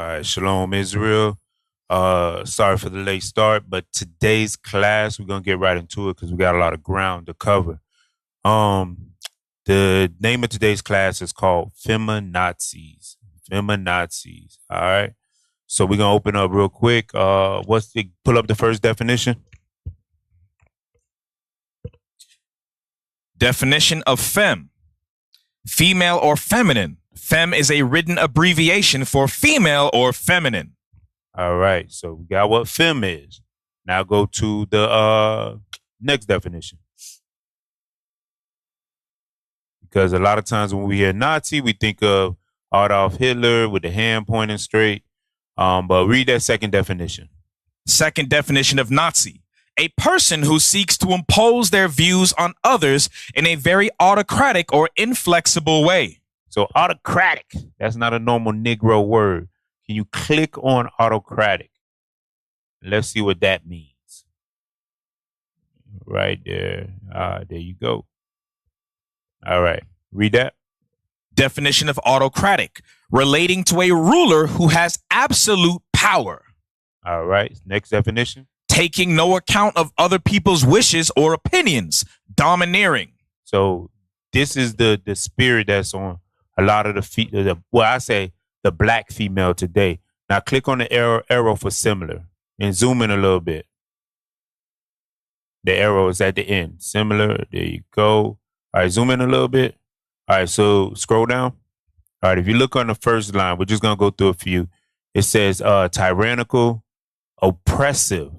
All right, shalom, Israel. Sorry for the late start, but today's class we're gonna get right into it because we got a lot of ground to cover. The name of today's class is called FEMI-Nazis. FEMI-Nazis. All right. So we're gonna open up real quick. Pull up the first definition? Definition of femme: female or feminine. Femme is a written abbreviation for female or feminine. All right. So we got what femme is. Now go to the next definition. Because a lot of times when we hear Nazi, we think of Adolf Hitler with the hand pointing straight. But read that second definition. Second definition of Nazi: a person who seeks to impose their views on others in a very autocratic or inflexible way. So autocratic, that's not a normal Negro word. Can you click on autocratic? Let's see what that means. Right there. There you go. All right. Read that. Definition of autocratic: relating to a ruler who has absolute power. All right. Next definition. Taking no account of other people's wishes or opinions. Domineering. So this is the spirit that's on a lot of the black female today. Now click on the arrow for similar and zoom in a little bit. The arrow is at the end. Similar. There you go. All right, zoom in a little bit. All right, so scroll down. All right, if you look on the first line, we're just going to go through a few. It says tyrannical, oppressive.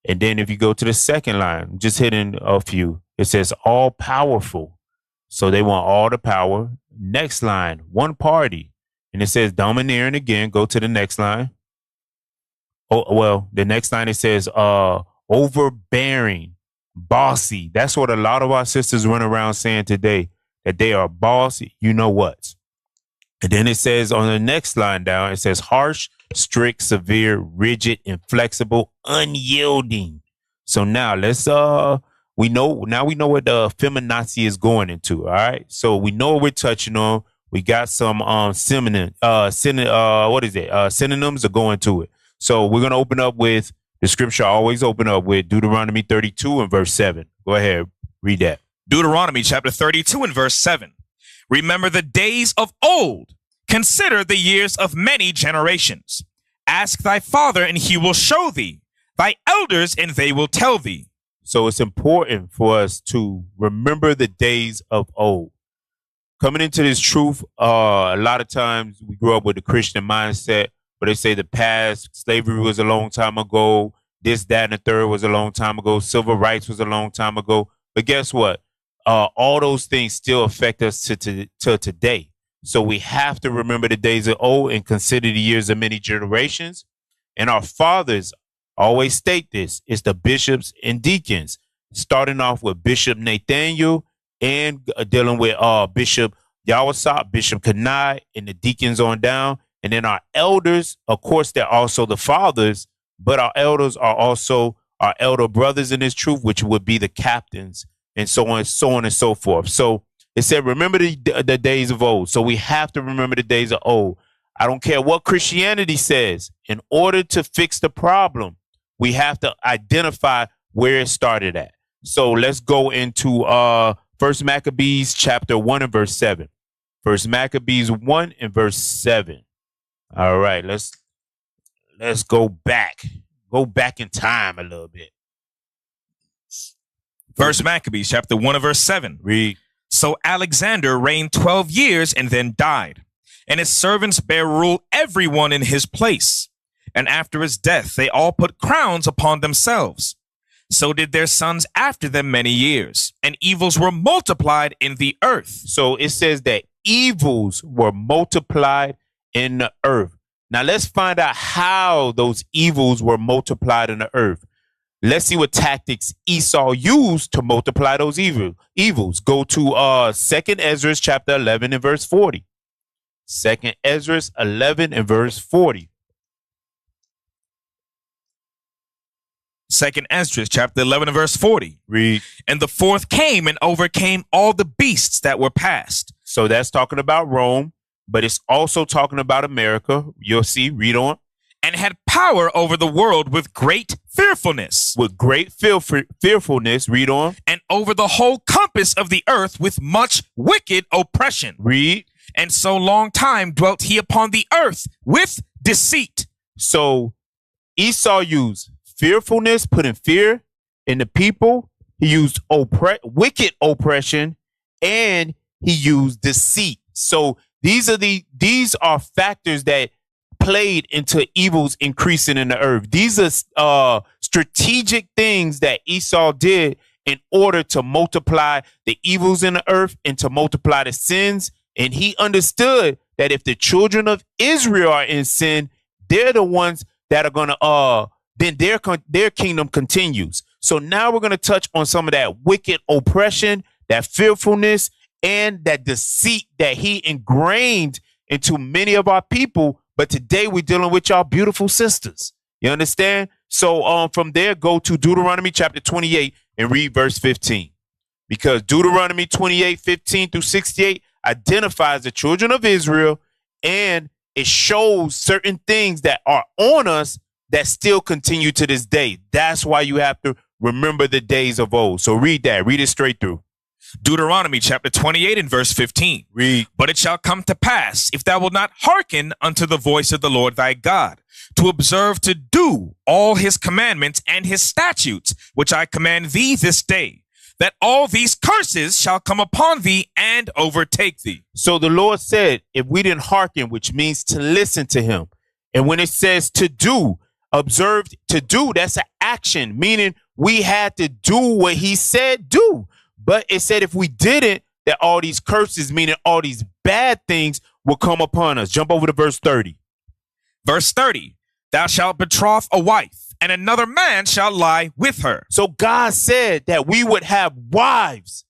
And then if you go to the second line, just hitting a few, it says all powerful. So they want all the power. Next line, one party. And it says domineering again. Go to the next line. Oh, well, the next line, it says overbearing, bossy. That's what a lot of our sisters run around saying today, that they are bossy. You know what? And then it says on the next line down, it says harsh, strict, severe, rigid, inflexible, unyielding. So now we know what the feminazi is going into. All right. So we know what we're touching on. We got some synonyms are going to it. So we're going to open up with the scripture I always open up with, Deuteronomy 32 and verse 7. Go ahead, read that. Deuteronomy chapter 32 and verse 7. Remember the days of old. Consider the years of many generations. Ask thy father, and he will show thee. Thy elders, and they will tell thee. So it's important for us to remember the days of old. Coming into this truth, a lot of times we grew up with the Christian mindset, where they say the past, slavery was a long time ago, this, that, and the third was a long time ago, civil rights was a long time ago. But guess what? All those things still affect us to today. So we have to remember the days of old and consider the years of many generations. And our fathers always state this. It's the bishops and deacons, starting off with Bishop Nathaniel and dealing with Bishop Yawasop, Bishop Kanai, and the deacons on down. And then our elders, of course, they're also the fathers, but our elders are also our elder brothers in this truth, which would be the captains, and so on and so forth. So it said, remember the days of old. So we have to remember the days of old. I don't care what Christianity says. In order to fix the problem, we have to identify where it started at. So let's go into First Maccabees chapter 1 and verse 7. First Maccabees 1 and verse 7. All right, let's go back. Go back in time a little bit. First Maccabees chapter 1 and verse 7. Read. So Alexander reigned 12 years and then died, and his servants bare rule everyone in his place. And after his death, they all put crowns upon themselves. So did their sons after them many years, and evils were multiplied in the earth. So it says that evils were multiplied in the earth. Now let's find out how those evils were multiplied in the earth. Let's see what tactics Esau used to multiply those evils. Go to 2nd Ezra chapter 11 and verse 40. 2nd Ezra 11 and verse 40. 2nd Ezra chapter 11 and verse 40. Read. And the fourth came and overcame all the beasts that were passed. So that's talking about Rome. but it's also talking about America. You'll see, read on. And had power over the world with great fearfulness. With great fearfulness, read on. And over the whole compass of the earth with much wicked oppression. Read. And so long time dwelt he upon the earth with deceit. So Esau used fearfulness, putting fear in the people. He used wicked oppression, and he used deceit. So these are factors that played into evils increasing in the earth. These are strategic things that Esau did in order to multiply the evils in the earth and to multiply the sins. And he understood that if the children of Israel are in sin, they're the ones that are going to, then their kingdom continues. So now we're going to touch on some of that wicked oppression, that fearfulness, and that deceit that he ingrained into many of our people. But today we're dealing with y'all beautiful sisters. You understand? So from there, go to Deuteronomy chapter 28 and read verse 15. Because Deuteronomy 28, 15 through 68 identifies the children of Israel, and it shows certain things that are on us that still continue to this day. That's why you have to remember the days of old. So read that. Read it straight through. Deuteronomy chapter 28 and verse 15. Read. But it shall come to pass, if thou wilt not hearken unto the voice of the Lord thy God, to observe to do all his commandments and his statutes, which I command thee this day, that all these curses shall come upon thee and overtake thee. So the Lord said, if we didn't hearken, which means to listen to him. And when it says to do, observe to do, that's an action, meaning we had to do what he said do. But it said if we didn't, that all these curses, meaning all these bad things, will come upon us. Jump over to verse 30. Verse 30, thou shalt betroth a wife, and another man shall lie with her. So God said that we would have wives,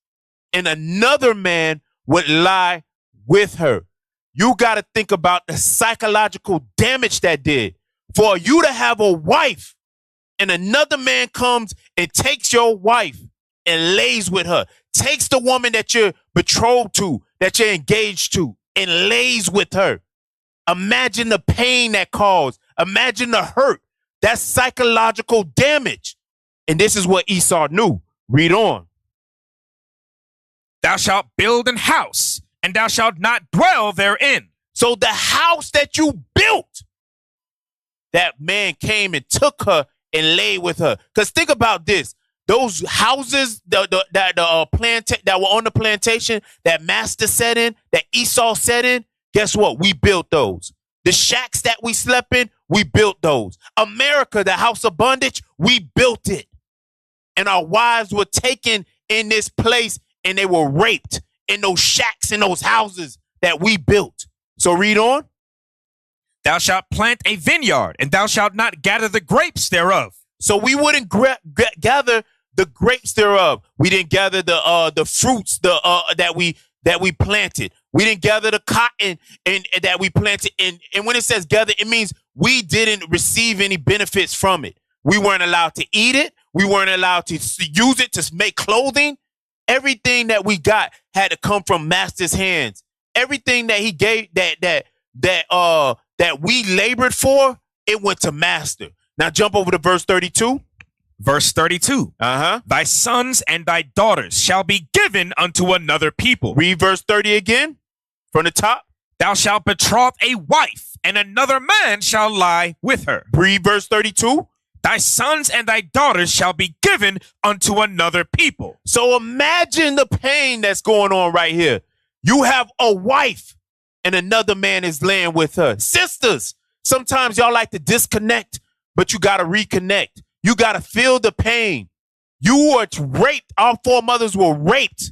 and another man would lie with her. You got to think about the psychological damage that did. For you to have a wife, and another man comes and takes your wife and lays with her, takes the woman that you're betrothed to, that you're engaged to, and lays with her. Imagine the pain that caused. Imagine the hurt. That's psychological damage. And this is what Esau knew. Read on. Thou shalt build an house, and thou shalt not dwell therein. So the house that you built, that man came and took her and laid with her. Because think about this. Those houses that were on the plantation, that master set in, that Esau set in, guess what? We built those. The shacks that we slept in, we built those. America, the house of bondage, we built it. And our wives were taken in this place, and they were raped in those shacks, in those houses that we built. So read on. Thou shalt plant a vineyard, and thou shalt not gather the grapes thereof. So we wouldn't gather the grapes thereof. We didn't gather the fruits that we planted. We didn't gather the cotton and that we planted. And when it says gather, it means we didn't receive any benefits from it. We weren't allowed to eat it. We weren't allowed to use it to make clothing. Everything that we got had to come from master's hands. Everything that he gave that we labored for, it went to master. Now jump over to verse 32. Verse 32. Thy sons and thy daughters shall be given unto another people. Read verse 30 again from the top. Thou shalt betroth a wife, and another man shall lie with her. Read verse 32. Thy sons and thy daughters shall be given unto another people. So imagine the pain that's going on right here. You have a wife, and another man is laying with her. Sisters, sometimes y'all like to disconnect, but you got to reconnect. You got to feel the pain. You were raped. Our foremothers were raped.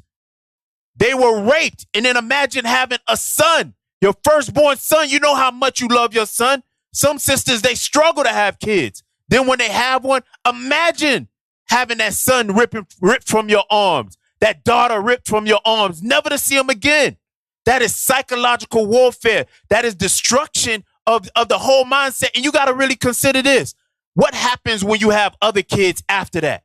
They were raped. And then imagine having a son, your firstborn son. You know how much you love your son. Some sisters, they struggle to have kids. Then when they have one, imagine having that son ripped from your arms, that daughter ripped from your arms, never to see him again. That is psychological warfare. That is destruction of the whole mindset. And you got to really consider this. What happens when you have other kids after that?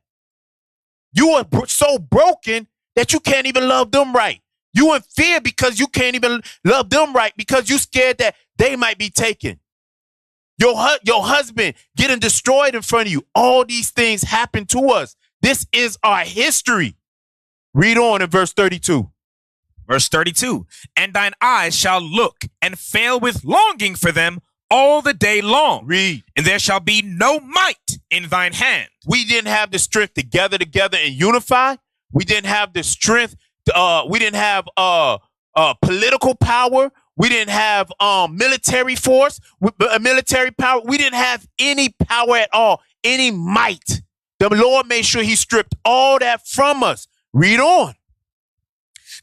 You are so broken that you can't even love them right. You in fear because you can't even love them right because you scared that they might be taken. Your husband getting destroyed in front of you. All these things happen to us. This is our history. Read on in verse 32. Verse 32, and thine eyes shall look and fail with longing for them all the day long. Read. And there shall be no might in thine hand. We didn't have the strength to gather together and unify. We didn't have the strength. We didn't have political power. We didn't have military force, military power. We didn't have any power at all, any might. The Lord made sure he stripped all that from us. Read on.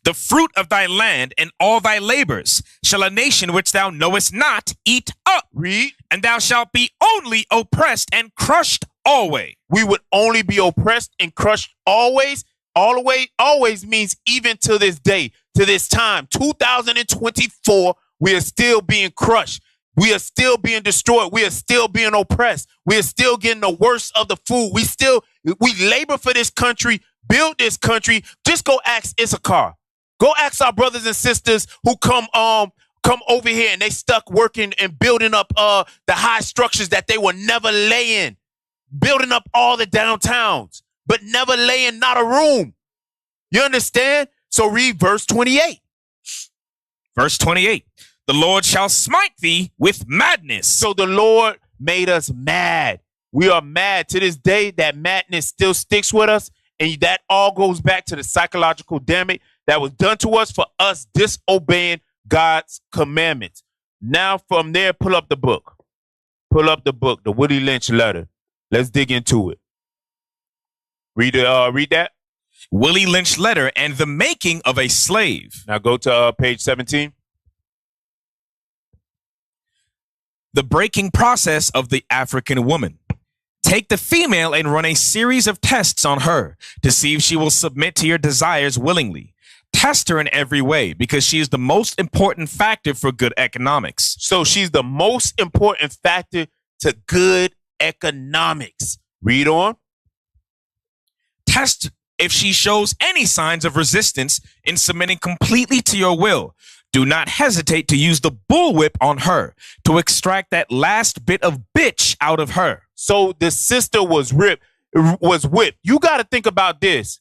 The fruit of thy land and all thy labors shall a nation which thou knowest not eat up. Read. And thou shalt be only oppressed and crushed always. We would only be oppressed and crushed always. Always means even to this day, to this time, 2024, we are still being crushed. We are still being destroyed. We are still being oppressed. We are still getting the worst of the food. We labor for this country, build this country. Just go ask Issachar. Go ask our brothers and sisters who come over here and they stuck working and building up the high structures that they will never lay in, building up all the downtowns, but never lay in not a room. You understand? So read verse 28. Verse 28. The Lord shall smite thee with madness. So the Lord made us mad. We are mad to this day. That madness still sticks with us. And that all goes back to the psychological damage that was done to us for us disobeying God's commandments. Now from there, pull up the book. Pull up the book, the Willie Lynch letter. Let's dig into it. Read that. Willie Lynch letter and the making of a slave. Now go to page 17. The breaking process of the African woman. Take the female and run a series of tests on her to see if she will submit to your desires willingly. Test her in every way because she is the most important factor for good economics. So she's the most important factor to good economics. Read on. Test if she shows any signs of resistance in submitting completely to your will. Do not hesitate to use the bullwhip on her to extract that last bit of bitch out of her. So the sister was whipped. You got to think about this.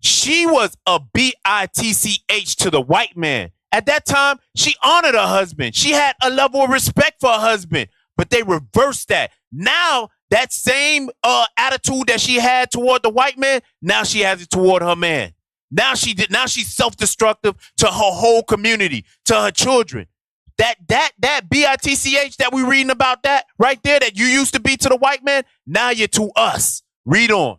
She was a bitch to the white man. At that time, she honored her husband. She had a level of respect for her husband, but they reversed that. Now, that same attitude that she had toward the white man, now she has it toward her man. Now she's self-destructive to her whole community, to her children. That bitch that we reading about that right there that you used to be to the white man, now you're to us. Read on.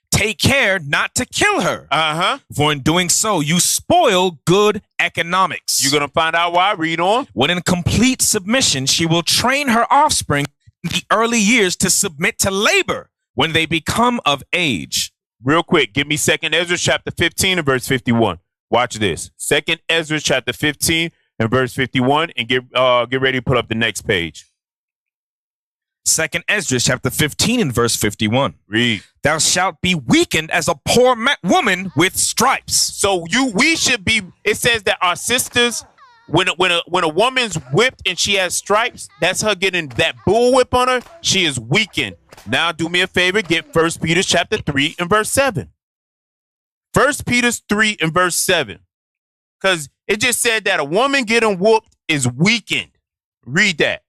Take care not to kill her. For in doing so, you spoil good economics. You're going to find out why. Read on. When in complete submission, she will train her offspring in the early years to submit to labor when they become of age. Real quick, give me 2nd Ezra chapter 15 and verse 51. Watch this. 2nd Ezra chapter 15 and verse 51, and get ready to put up the next page. 2nd Ezra chapter 15 and verse 51. Read. Thou shalt be weakened as a poor woman with stripes. So we should be. It says that our sisters, when a woman's whipped and she has stripes, that's her getting that bullwhip on her. She is weakened. Now do me a favor, get 1 Peter chapter 3 and verse 7. 1 Peter 3 and verse 7. Because it just said that a woman getting whooped is weakened. Read that.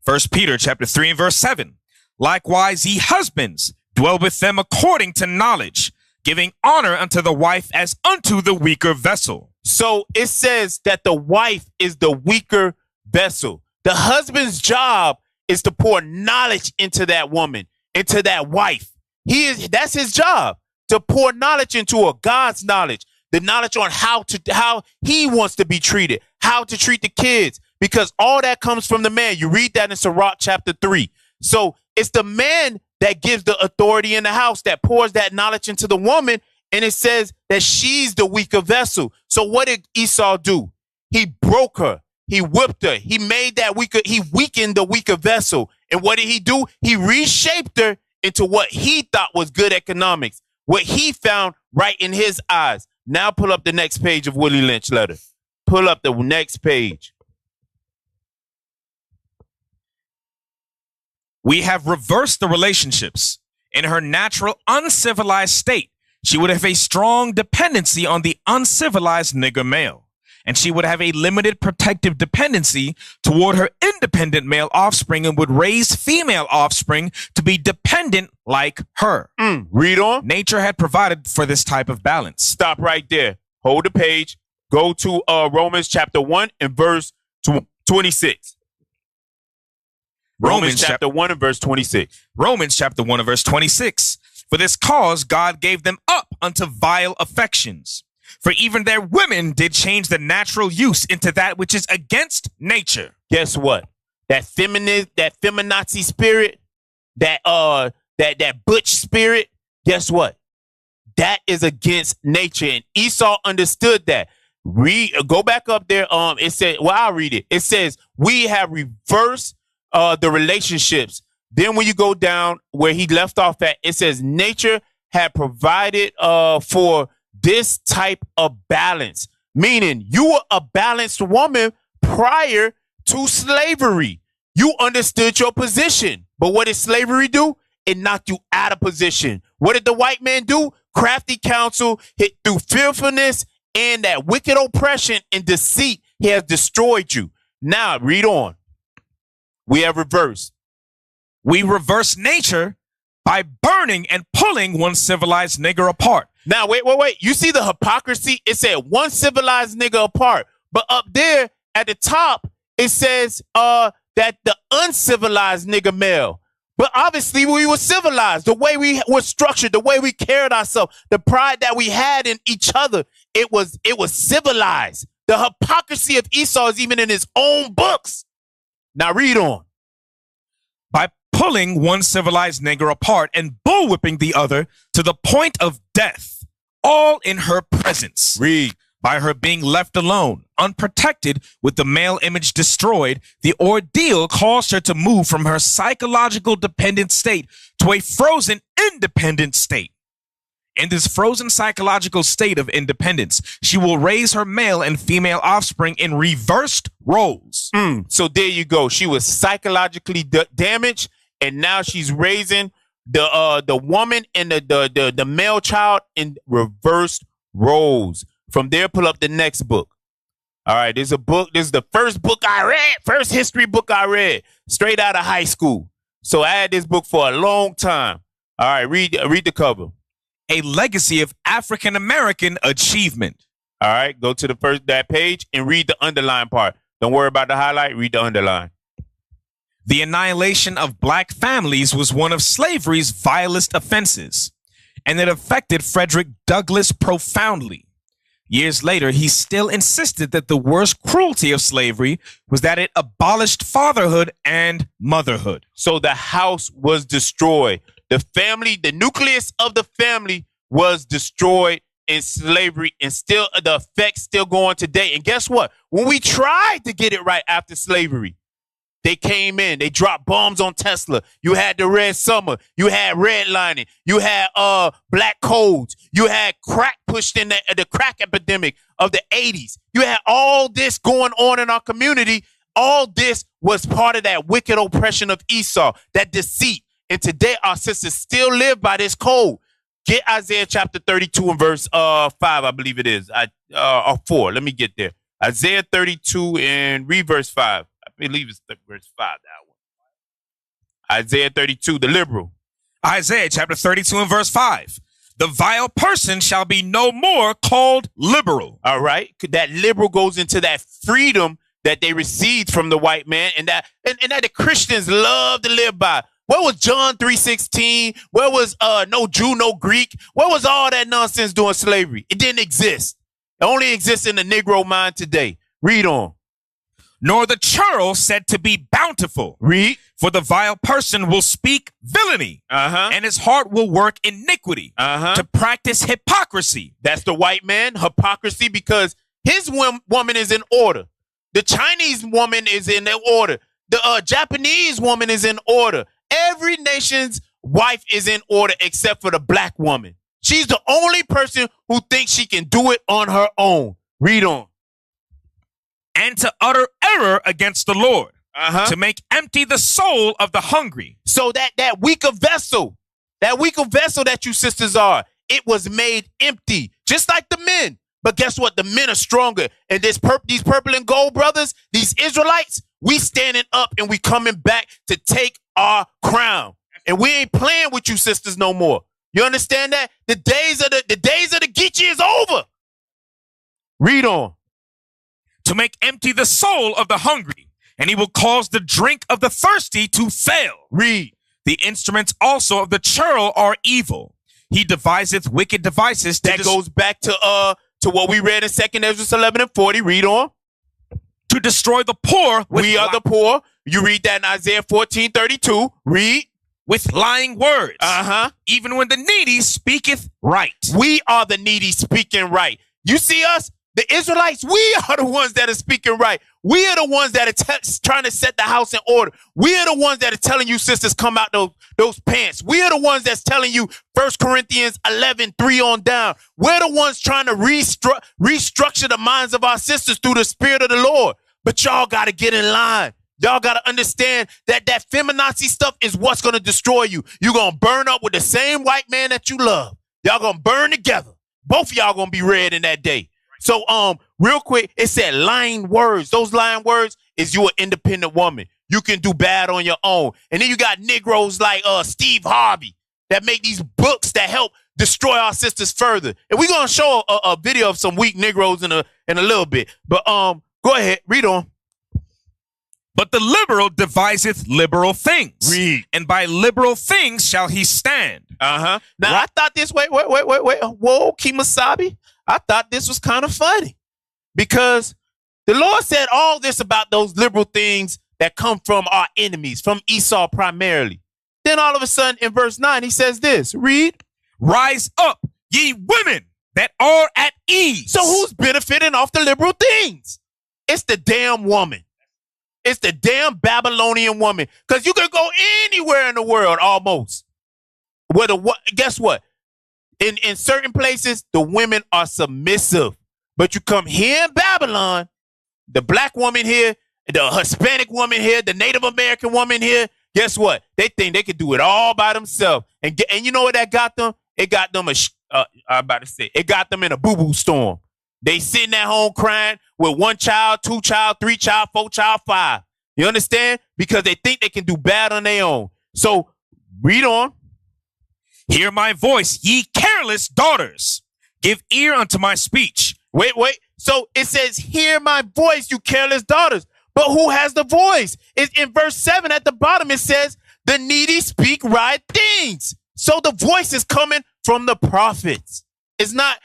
1 Peter chapter 3 and verse 7. Likewise, ye husbands, dwell with them according to knowledge, giving honor unto the wife as unto the weaker vessel. So it says that the wife is the weaker vessel. The husband's job is to pour knowledge into that woman, into that wife. That's his job, to pour knowledge into her, God's knowledge, the knowledge on how he wants to be treated, how to treat the kids, because all that comes from the man. You read that in Sirach chapter 3. So it's the man that gives the authority in the house, that pours that knowledge into the woman, and it says that she's the weaker vessel. So what did Esau do? He broke her. He whipped her. He made that weaker. He weakened the weaker vessel. And what did he do? He reshaped her into what he thought was good economics, what he found right in his eyes. Now pull up the next page of Willie Lynch letter. Pull up the next page. We have reversed the relationships. In her natural uncivilized state, she would have a strong dependency on the uncivilized nigger male, and she would have a limited protective dependency toward her independent male offspring and would raise female offspring to be dependent like her. Read on. Nature had provided for this type of balance. Stop right there. Hold the page. Go to Romans chapter 1 and verse 26. Romans chapter 1 and verse 26. Romans chapter 1 and verse 26. For this cause God gave them up unto vile affections. For even their women did change the natural use into that which is against nature. Guess what? That feminazi spirit, that butch spirit, guess what? That is against nature. And Esau understood that. Go back up there. It said, well, I'll read it. It says, we have reversed the relationships. Then when you go down where he left off at, it says nature had provided for this type of balance, meaning you were a balanced woman prior to slavery. You understood your position. But what did slavery do? It knocked you out of position. What did the white man do? Crafty counsel, hit through fearfulness and that wicked oppression and deceit. He has destroyed you. Now read on. We have reversed. We reverse nature by burning and pulling one civilized nigger apart. Now, wait. You see the hypocrisy? It said one civilized nigger apart. But up there at the top, it says that the uncivilized nigger male. But obviously we were civilized. The way we were structured, the way we carried ourselves, the pride that we had in each other, it was civilized. The hypocrisy of Esau is even in his own books. Now read on. By pulling one civilized nigger apart and bullwhipping the other to the point of death, all in her presence. Read. By her being left alone, unprotected, with the male image destroyed, the ordeal caused her to move from her psychological dependent state to a frozen independent state. In this frozen psychological state of independence, she will raise her male and female offspring in reversed roles. So there you go. She was psychologically damaged, and now she's raising the woman and the male child in reversed roles. From there, pull up the next book. All right, there's a book. This is the first book I read, first history book I read, straight out of high school. So I had this book for a long time. All right, read the cover. A legacy of African American achievement. All right, go to that page and read the underline part. Don't worry about the highlight. Read the underline. The annihilation of black families was one of slavery's vilest offenses, and it affected Frederick Douglass profoundly. Years later, he still insisted that the worst cruelty of slavery was that it abolished fatherhood and motherhood. So the house was destroyed. The family, the nucleus of the family was destroyed in slavery, and still the effects still going today. And guess what? When we tried to get it right after slavery, they came in, they dropped bombs on Tesla. You had the Red Summer, you had redlining, you had black codes, you had crack pushed in the crack epidemic of the 80s. You had all this going on in our community. All this was part of that wicked oppression of Esau, that deceit. And today our sisters still live by this code. Get Isaiah chapter 32 and verse 5, I believe it is. Or 4. Let me get there. Isaiah 32 and read verse 5. I believe it's verse 5, that one. Isaiah 32, the liberal. Isaiah chapter 32 and verse 5. The vile person shall be no more called liberal. All right. That liberal goes into that freedom that they received from the white man, and that the Christians love to live by. Where was John 3:16? Where was no Jew, no Greek? Where was all that nonsense during slavery? It didn't exist. It only exists in the Negro mind today. Read on. Nor the churl said to be bountiful. Read. For the vile person will speak villainy, and his heart will work iniquity, to practice hypocrisy. That's the white man, hypocrisy, because his woman is in order. The Chinese woman is in order. The Japanese woman is in order. Every nation's wife is in order except for the black woman. She's the only person who thinks she can do it on her own. Read on. And to utter error against the Lord, to make empty the soul of the hungry. So that weaker vessel that you sisters are, it was made empty, just like the men. But guess what? The men are stronger. And these purple and gold brothers, these Israelites, we standing up and we coming back to take our crown. And we ain't playing with you sisters no more. You understand that? The days of the Geechee is over. Read on. To make empty the soul of the hungry, and he will cause the drink of the thirsty to fail. Read. The instruments also of the churl are evil. He deviseth wicked devices. That goes back to what we read in 2 Ezra 11 and 40. Read on. To destroy the poor. We are the poor. You read that in Isaiah 14:32. Read. With lying words. Even when the needy speaketh right. We are the needy speaking right. You see us? The Israelites, we are the ones that are speaking right. We are the ones that are trying to set the house in order. We are the ones that are telling you sisters come out those pants. We are the ones that's telling you 1 Corinthians 11:3 on down. We're the ones trying to restructure the minds of our sisters through the Spirit of the Lord. But y'all got to get in line. Y'all got to understand that feminazi stuff is what's going to destroy you. You're going to burn up with the same white man that you love. Y'all going to burn together. Both of y'all going to be red in that day. So, real quick, it said lying words. Those lying words is you an independent woman. You can do bad on your own. And then you got Negroes like Steve Harvey that make these books that help destroy our sisters further. And we're going to show a video of some weak Negroes in a little bit. But go ahead, read on. But the liberal deviseth liberal things. Read. And by liberal things shall he stand. Now, I thought this, wait. Whoa, Kimasabi. I thought this was kind of funny because the Lord said all this about those liberal things that come from our enemies, from Esau primarily. Then all of a sudden in verse 9, he says this, read. Rise up, ye women that are at ease. So who's benefiting off the liberal things? It's the damn woman. It's the damn Babylonian woman. Because you can go anywhere in the world almost. Guess what? In certain places, the women are submissive. But you come here in Babylon, the black woman here, the Hispanic woman here, the Native American woman here, guess what? They think they can do it all by themselves. And you know what that got them? It got them it got them in a boo-boo storm. They sitting at home crying with 1 child, 2 child, 3 child, 4 child, 5. You understand? Because they think they can do bad on their own. So read on. Hear my voice, ye careless daughters. Give ear unto my speech. Wait. So it says, hear my voice, you careless daughters. But who has the voice? In verse 7 at the bottom, it says, the needy speak right things. So the voice is coming from the prophets. It's not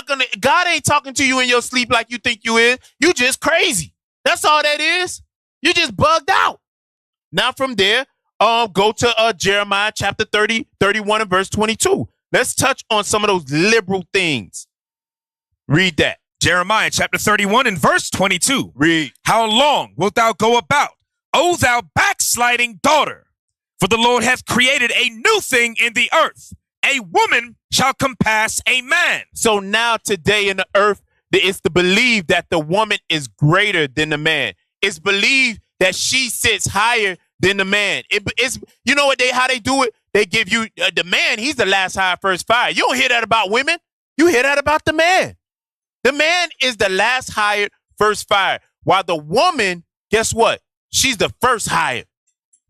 gonna, God ain't talking to you in your sleep like you think you is. You just crazy. That's all that is. You just bugged out. Now from there, go to Jeremiah chapter 31 and verse 22. Let's touch on some of those liberal things. Read that. Jeremiah chapter 31 and verse 22. Read. How long wilt thou go about, O thou backsliding daughter? For the Lord hath created a new thing in the earth. A woman shall compass a man. So now today in the earth, it's to believe that the woman is greater than the man. It's believed that she sits higher than the man. It's you know what how they do it? They give you the man. He's the last hire, first fire. You don't hear that about women. You hear that about the man. The man is the last hired, first fired. While the woman, guess what? She's the first hired.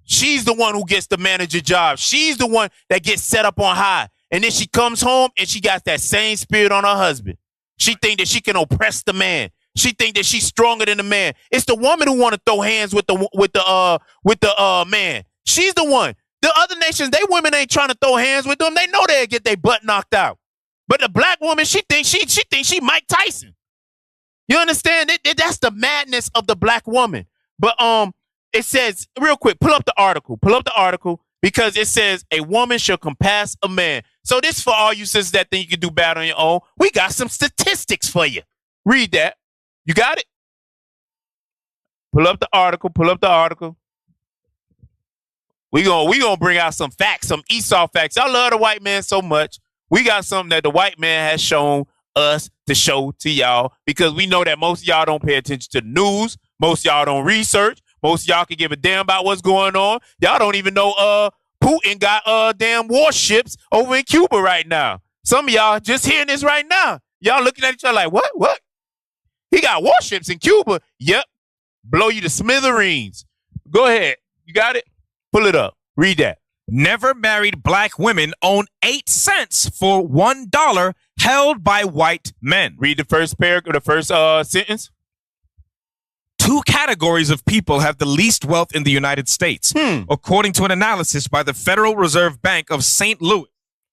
She's the one who gets the manager job. She's the one that gets set up on high. And then she comes home and she got that same spirit on her husband. She think that she can oppress the man. She think that she's stronger than the man. It's the woman who want to throw hands with the man. She's the one. The other nations, they women ain't trying to throw hands with them. They know they'll get their butt knocked out. But the black woman, she thinks she Mike Tyson. You understand? That's the madness of the black woman. But it says, real quick, pull up the article because it says a woman shall compass a man. So this for all you sisters that think you can do bad on your own. We got some statistics for you. Read that. You got it? Pull up the article. We gonna bring out some facts, some Esau facts. Y'all love the white man so much. We got something that the white man has shown us to show to y'all, because we know that most of y'all don't pay attention to the news. Most of y'all don't research. Most of y'all can give a damn about what's going on. Y'all don't even know Putin got damn warships over in Cuba right now. Some of y'all just hearing this right now. Y'all looking at each other like, what? What? He got warships in Cuba? Yep. Blow you to smithereens. Go ahead. You got it? Pull it up. Read that. Never married black women own 8 cents for $1 held by white men. Read the first paragraph, the first sentence. 2 categories of people have the least wealth in the United States, according to an analysis by the Federal Reserve Bank of St. Louis.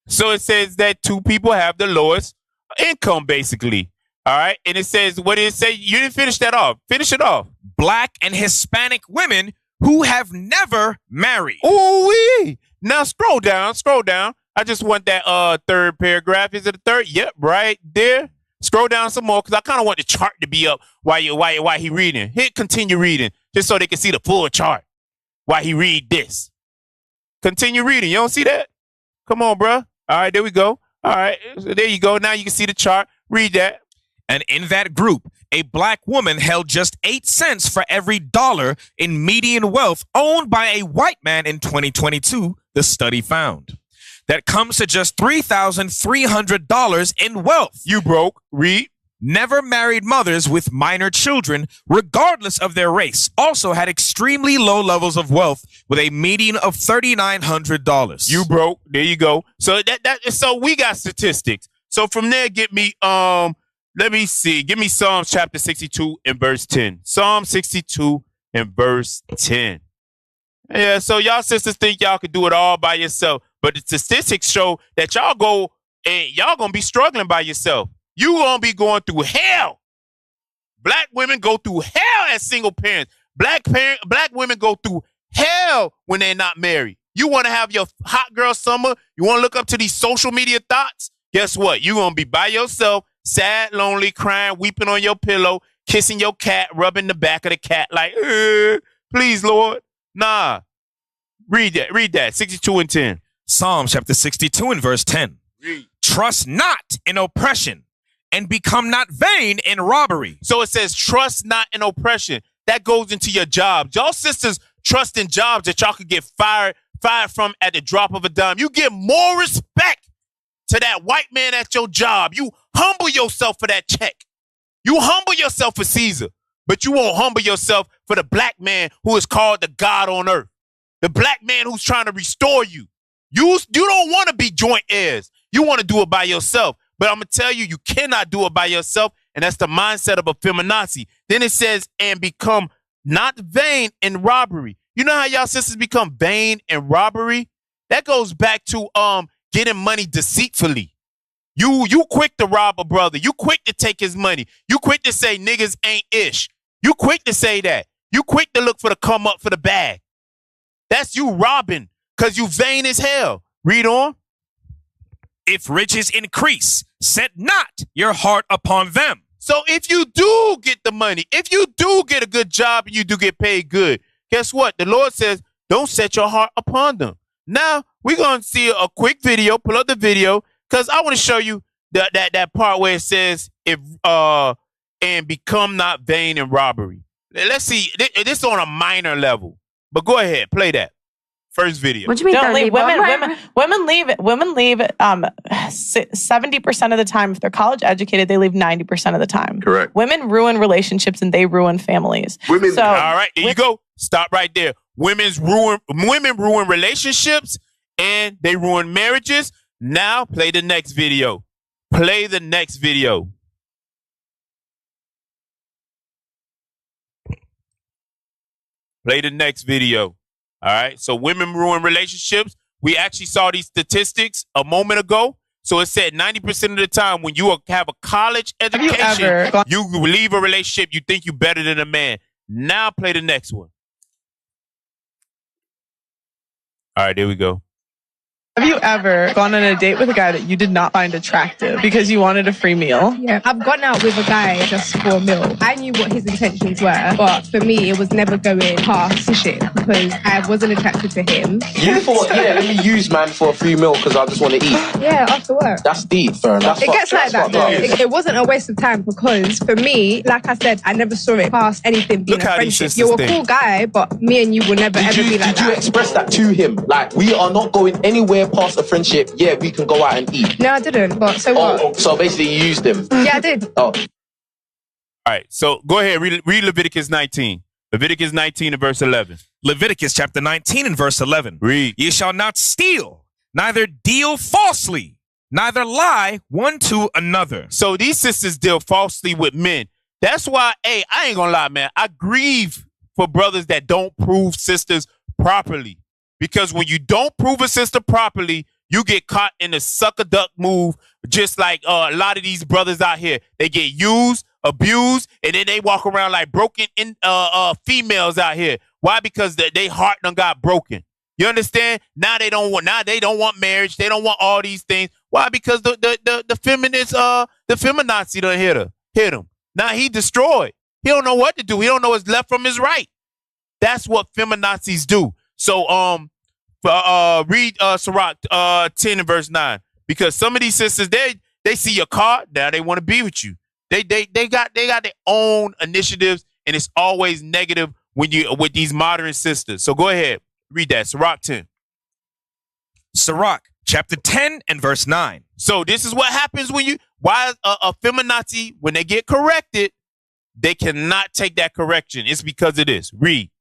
So it says that 2 people have the lowest income, basically. All right. And it says, what did it say? You didn't finish that off. Finish it off. Black and Hispanic women who have never married. Ooh-wee. Now scroll down. I just want that third paragraph. Is it the third? Yep, right there. Scroll down some more, because I kind of want the chart to be up while he reading. Hit continue reading, just so they can see the full chart while he read this. Continue reading. You don't see that? Come on, bruh. All right, there we go. All right, so there you go. Now you can see the chart. Read that. And in that group, a black woman held just 8 cents for every dollar in median wealth owned by a white man in 2022, the study found. That comes to just $3,300 in wealth. You broke. Read. Never married mothers with minor children, regardless of their race, also had extremely low levels of wealth with a median of $3,900. You broke. There you go. So so we got statistics. So from there, get me let me see. Give me Psalms chapter 62 and verse 10. Psalm 62 and verse 10. Yeah, so y'all sisters think y'all can do it all by yourself, but the statistics show that y'all gonna be struggling by yourself. You gonna be going through hell. Black women go through hell as single parents. Black women go through hell when they're not married. You want to have your hot girl summer? You want to look up to these social media thoughts? Guess what? You're gonna be by yourself, sad, lonely, crying, weeping on your pillow, kissing your cat, rubbing the back of the cat like, please, Lord. Nah. Read that. 62 and 10. Psalm chapter 62 and verse 10. Read. Trust not in oppression and become not vain in robbery. So it says, trust not in oppression. That goes into your jobs. Y'all sisters trust in jobs that y'all could get fired from at the drop of a dime. You give more respect to that white man at your job. You humble yourself for that check. You humble yourself for Caesar, but you won't humble yourself for the black man who is called the God on earth. The black man who's trying to restore you. You don't want to be joint heirs. You want to do it by yourself. But I'm going to tell you, you cannot do it by yourself. And that's the mindset of a feminazi. Then it says, and become not vain in robbery. You know how y'all sisters become vain in robbery? That goes back to getting money deceitfully. You quick to rob a brother. You quick to take his money. You quick to say niggas ain't ish. You quick to say that. You quick to look for the come up for the bag. That's you robbing because you vain as hell. Read on. If riches increase, set not your heart upon them. So if you do get the money, if you do get a good job and you do get paid good, guess what? The Lord says, don't set your heart upon them. Now, we're going to see a quick video. Pull up the video because I want to show you that part where it says, if and become not vain in robbery. Let's see. This is on a minor level. But go ahead, play that first video. What do you mean? Don't leave. Women leave. Women leave 70% of the time. If they're college educated, they leave 90% of the time. Correct. Women ruin relationships and they ruin families. All right, there you go. Stop right there. Women ruin relationships and they ruin marriages. Now play the next video. Play the next video. Play the next video. All right. So women ruin relationships. We actually saw these statistics a moment ago. So it said 90% of the time when you have a college education, you leave a relationship, you think you're better than a man. Now play the next one. All right, there we go. Have you ever gone on a date with a guy that you did not find attractive because you wanted a free meal? Yeah, I've gone out with a guy just for a meal. I knew what his intentions were, but for me, it was never going past fishing because I wasn't attracted to him. You thought, yeah, let me use man for a free meal because I just want to eat. Yeah, after work. That's deep, fair enough. It gets like that though. It wasn't a waste of time because for me, like I said, I never saw it past anything being a friendship. You're a cool guy, but me and you will never ever be like that. Did you express that to him? Like, we are not going anywhere past a friendship. Yeah, we can go out and eat. No, I didn't, but so what? Oh, so basically you used him. Yeah, I did. Oh. All right, so go ahead, read Leviticus 19. Leviticus 19 and verse 11. Leviticus chapter 19 and verse 11. Read. Ye shall not steal, neither deal falsely, neither lie one to another. So these sisters deal falsely with men. That's why, hey, I ain't gonna lie, man. I grieve for brothers that don't prove sisters properly. Because when you don't prove a sister properly, you get caught in the sucker duck move, just like a lot of these brothers out here. They get used, abused, and then they walk around like broken females out here. Why? Because they heart done got broken. You understand? Now they don't want marriage. They don't want all these things. Why? Because the feminists, the feminazi done hit him. Now he destroyed. He don't know what to do. He don't know his left from his right. That's what feminazis do. So read Sirach 10 and verse 9. Because some of these sisters, they see your car, now they want to be with you. They got their own initiatives, and it's always negative when you with these modern sisters. So go ahead, read that. Sirach 10. Sirach chapter 10 and verse 9. So this is what happens when why a feminazi, when they get corrected, they cannot take that correction. It's because of this. Read.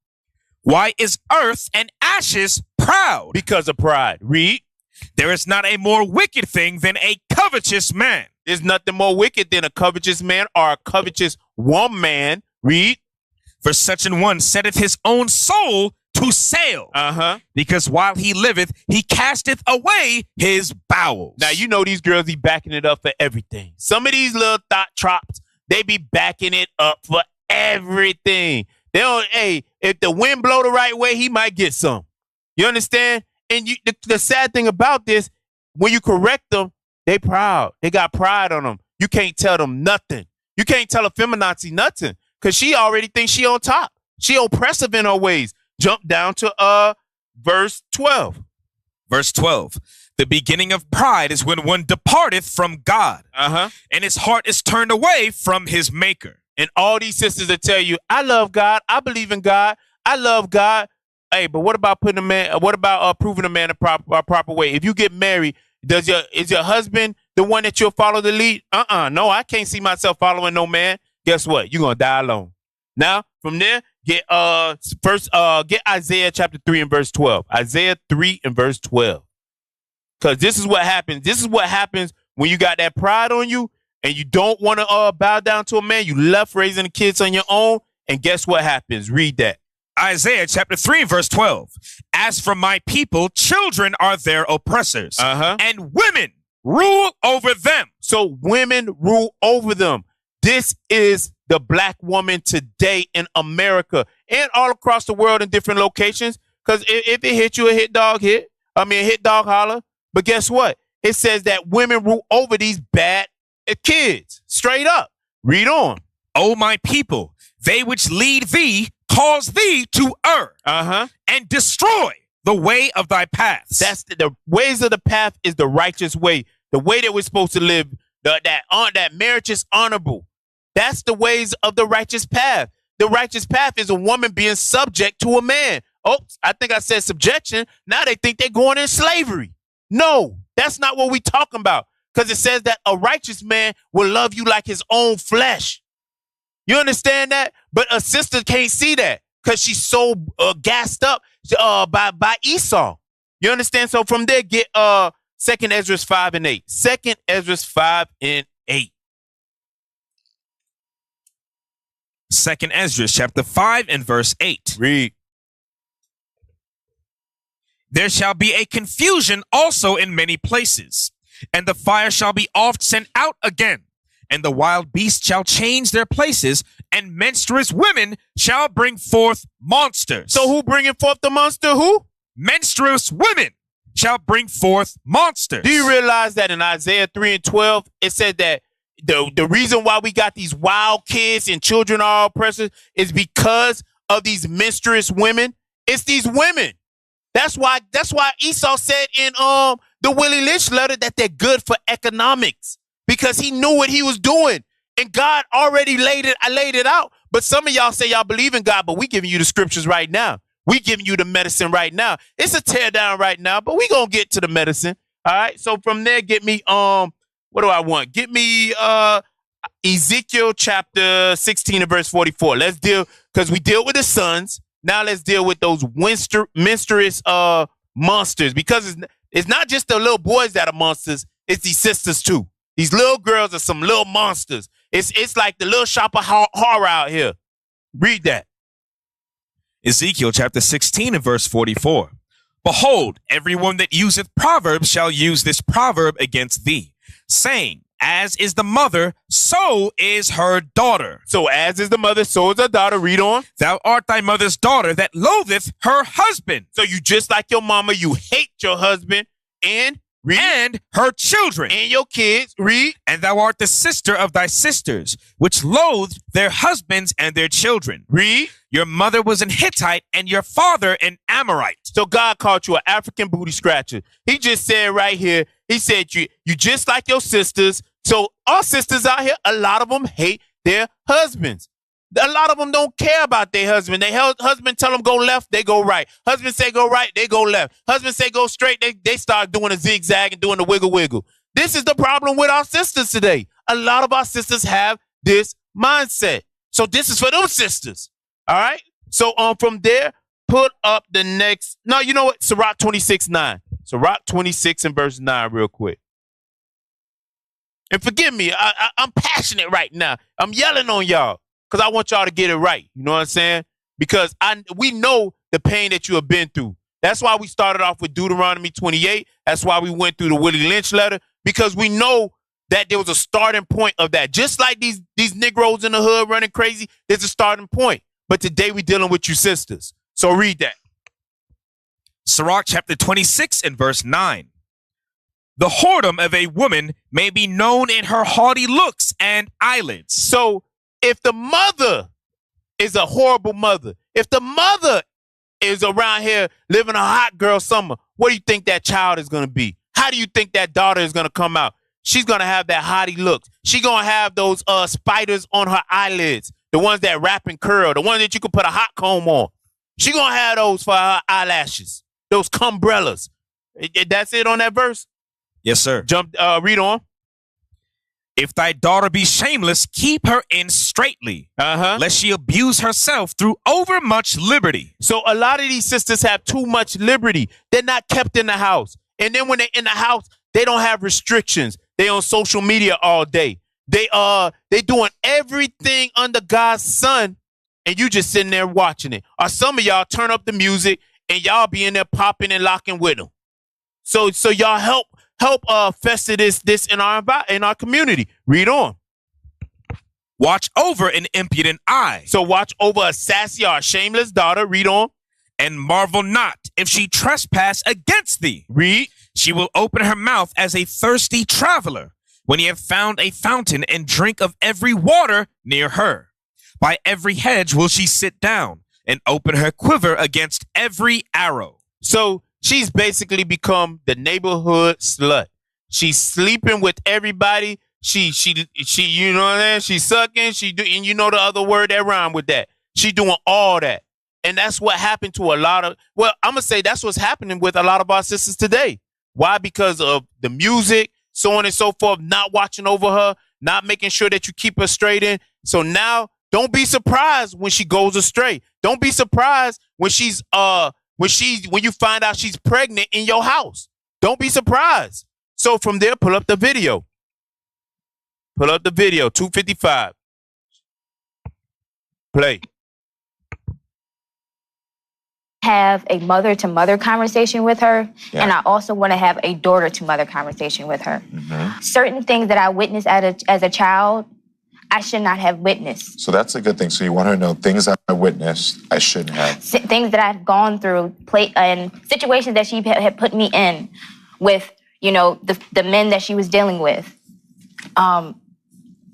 Why is earth and ashes proud? Because of pride. Read. There is not a more wicked thing than a covetous man. There's nothing more wicked than a covetous man or a covetous woman. Read. For such an one setteth his own soul to sale. Because while he liveth, he casteth away his bowels. Now, you know these girls be backing it up for everything. Some of these little thought trops, they be backing it up for everything. They don't, hey, if the wind blow the right way, he might get some. You understand? And the sad thing about this, when you correct them, they proud. They got pride on them. You can't tell them nothing. You can't tell a feminazi nothing because she already thinks she on top. She oppressive in her ways. Jump down to verse 12. Verse 12. The beginning of pride is when one departeth from God, and his heart is turned away from his maker. And all these sisters that tell you, I love God, I believe in God, I love God. Hey, but what about putting a man? What about proving a man a proper way? If you get married, is your husband the one that you'll follow the lead? No, I can't see myself following no man. Guess what? You're gonna die alone. Now, from there, get Isaiah chapter 3 and verse 12. Isaiah 3 and verse 12. Because this is what happens. This is what happens when you got that pride on you and you don't want to bow down to a man. You left raising the kids on your own. And guess what happens? Read that. Isaiah chapter 3 verse 12. As for my people, children are their oppressors, and women rule over them. So women rule over them. This is the black woman today in America and all across the world in different locations. Because if it hit you, a hit dog holler. But guess what? It says that women rule over these bad kids. Straight up. Read on. O my people, they which lead thee cause thee to err and destroy the way of thy paths. That's the ways of the path is the righteous way. The way that we're supposed to live, that marriage is honorable. That's the ways of the righteous path. The righteous path is a woman being subject to a man. Oops, I think I said subjection. Now they think they're going in slavery. No, that's not what we're talking about. Because it says that a righteous man will love you like his own flesh. You understand that? But a sister can't see that because she's so gassed up by Esau. You understand? So from there, get 2 Ezra 5 and 8. 2 Ezra 5 and 8. 2 Ezra chapter 5 and verse 8. Read. There shall be a confusion also in many places, and the fire shall be oft sent out again, and the wild beasts shall change their places, and menstruous women shall bring forth monsters. So who bringing forth the monster? Who? Menstruous women. shall bring forth monsters. Do you realize that in Isaiah 3:12, it said that the reason why we got these wild kids and children are oppressors is because of these menstruous women? It's these women. That's why Esau said in the Willie Lynch letter that they're good for economics, because he knew what he was doing. And God already laid it out. But some of y'all say y'all believe in God, but we giving you the scriptures right now. We giving you the medicine right now. It's a tear down right now, but we gonna get to the medicine. All right. So from there, get me what do I want? Get me Ezekiel chapter 16 and verse 44. Let's deal, because we deal with the sons. Now let's deal with those menstruous monsters, because it's not just the little boys that are monsters. It's these sisters too. These little girls are some little monsters. It's like the little shop of horror out here. Read that. Ezekiel chapter 16 and verse 44. Behold, everyone that useth proverbs shall use this proverb against thee, saying, as is the mother, so is her daughter. So as is the mother, so is her daughter. Read on. Thou art thy mother's daughter that loatheth her husband. So you just like your mama, you hate your husband and read. And her children. And your kids. Read. And thou art the sister of thy sisters, which loathed their husbands and their children. Read. Your mother was an Hittite and your father an Amorite. So God called you an African booty scratcher. He just said right here, he said you just like your sisters. So our sisters out here, a lot of them hate their husbands. A lot of them don't care about their husband. Their husband tell them go left, they go right. Husband say go right, they go left. Husband say go straight, they start doing a zigzag and doing the wiggle wiggle. This is the problem with our sisters today. A lot of our sisters have this mindset. So this is for them sisters. All right? So from there, put up the next. No, you know what? Sirach 26:9. Sirach 26 and verse 9 real quick. And forgive me, I'm passionate right now. I'm yelling on y'all because I want y'all to get it right. You know what I'm saying? Because we know the pain that you have been through. That's why we started off with Deuteronomy 28. That's why we went through the Willie Lynch letter, because we know that there was a starting point of that. Just like these Negroes in the hood running crazy, there's a starting point. But today we're dealing with you sisters. So read that. Sirach chapter 26 and verse 9. The whoredom of a woman may be known in her haughty looks and eyelids. So if the mother is a horrible mother, if the mother is around here living a hot girl summer, what do you think that child is going to be? How do you think that daughter is going to come out? She's going to have that haughty look. She's going to have those spiders on her eyelids, the ones that wrap and curl, the ones that you can put a hot comb on. She's going to have those for her eyelashes, those cumbrellas. That's it on that verse? Yes, sir. Read on. If thy daughter be shameless, keep her in straitly, lest she abuse herself through overmuch liberty. So a lot of these sisters have too much liberty. They're not kept in the house. And then when they're in the house, they don't have restrictions. They on social media all day. They doing everything under God's sun, and you just sitting there watching it. Or some of y'all turn up the music and y'all be in there popping and locking with them. So y'all help fester this in our community. Read on. Watch over an impudent eye. So watch over a sassy or a shameless daughter. Read on. And marvel not if she trespass against thee. Read. She will open her mouth as a thirsty traveler when he have found a fountain and drink of every water near her. By every hedge will she sit down and open her quiver against every arrow. So she's basically become the neighborhood slut. She's sleeping with everybody. She you know what I'm saying? She's sucking. And you know the other word that rhyme with that. She doing all that. And that's what happened to a lot of, well, I'm going to say that's what's happening with a lot of our sisters today. Why? Because of the music, so on and so forth, not watching over her, not making sure that you keep her straight in. So now don't be surprised when she goes astray. Don't be surprised when when you find out she's pregnant in your house. Don't be surprised. So from there, pull up the video. Pull up the video, 255. Play. Have a mother-to-mother conversation with her, and I also want to have a daughter-to-mother conversation with her. Certain things that I witnessed as a child, I should not have witnessed. So that's a good thing. So you want her to know things that I witnessed I shouldn't have. Things that I've gone through, and situations that she had put me in with, you know, the men that she was dealing with.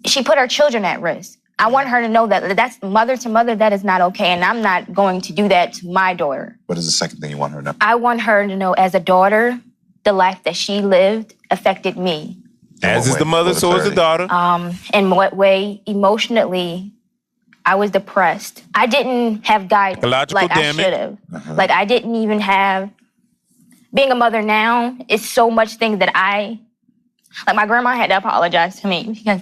She put her children at risk. I want her to know that that's mother to mother, that is not okay, and I'm not going to do that to my daughter. What is the second thing you want her to know? I want her to know, as a daughter, the life that she lived affected me. As is the mother, so is the daughter. In what way? Emotionally, I was depressed. I didn't have guidance like I should have. Like, I didn't even have... Being a mother now is so much things that like, my grandma had to apologize to me because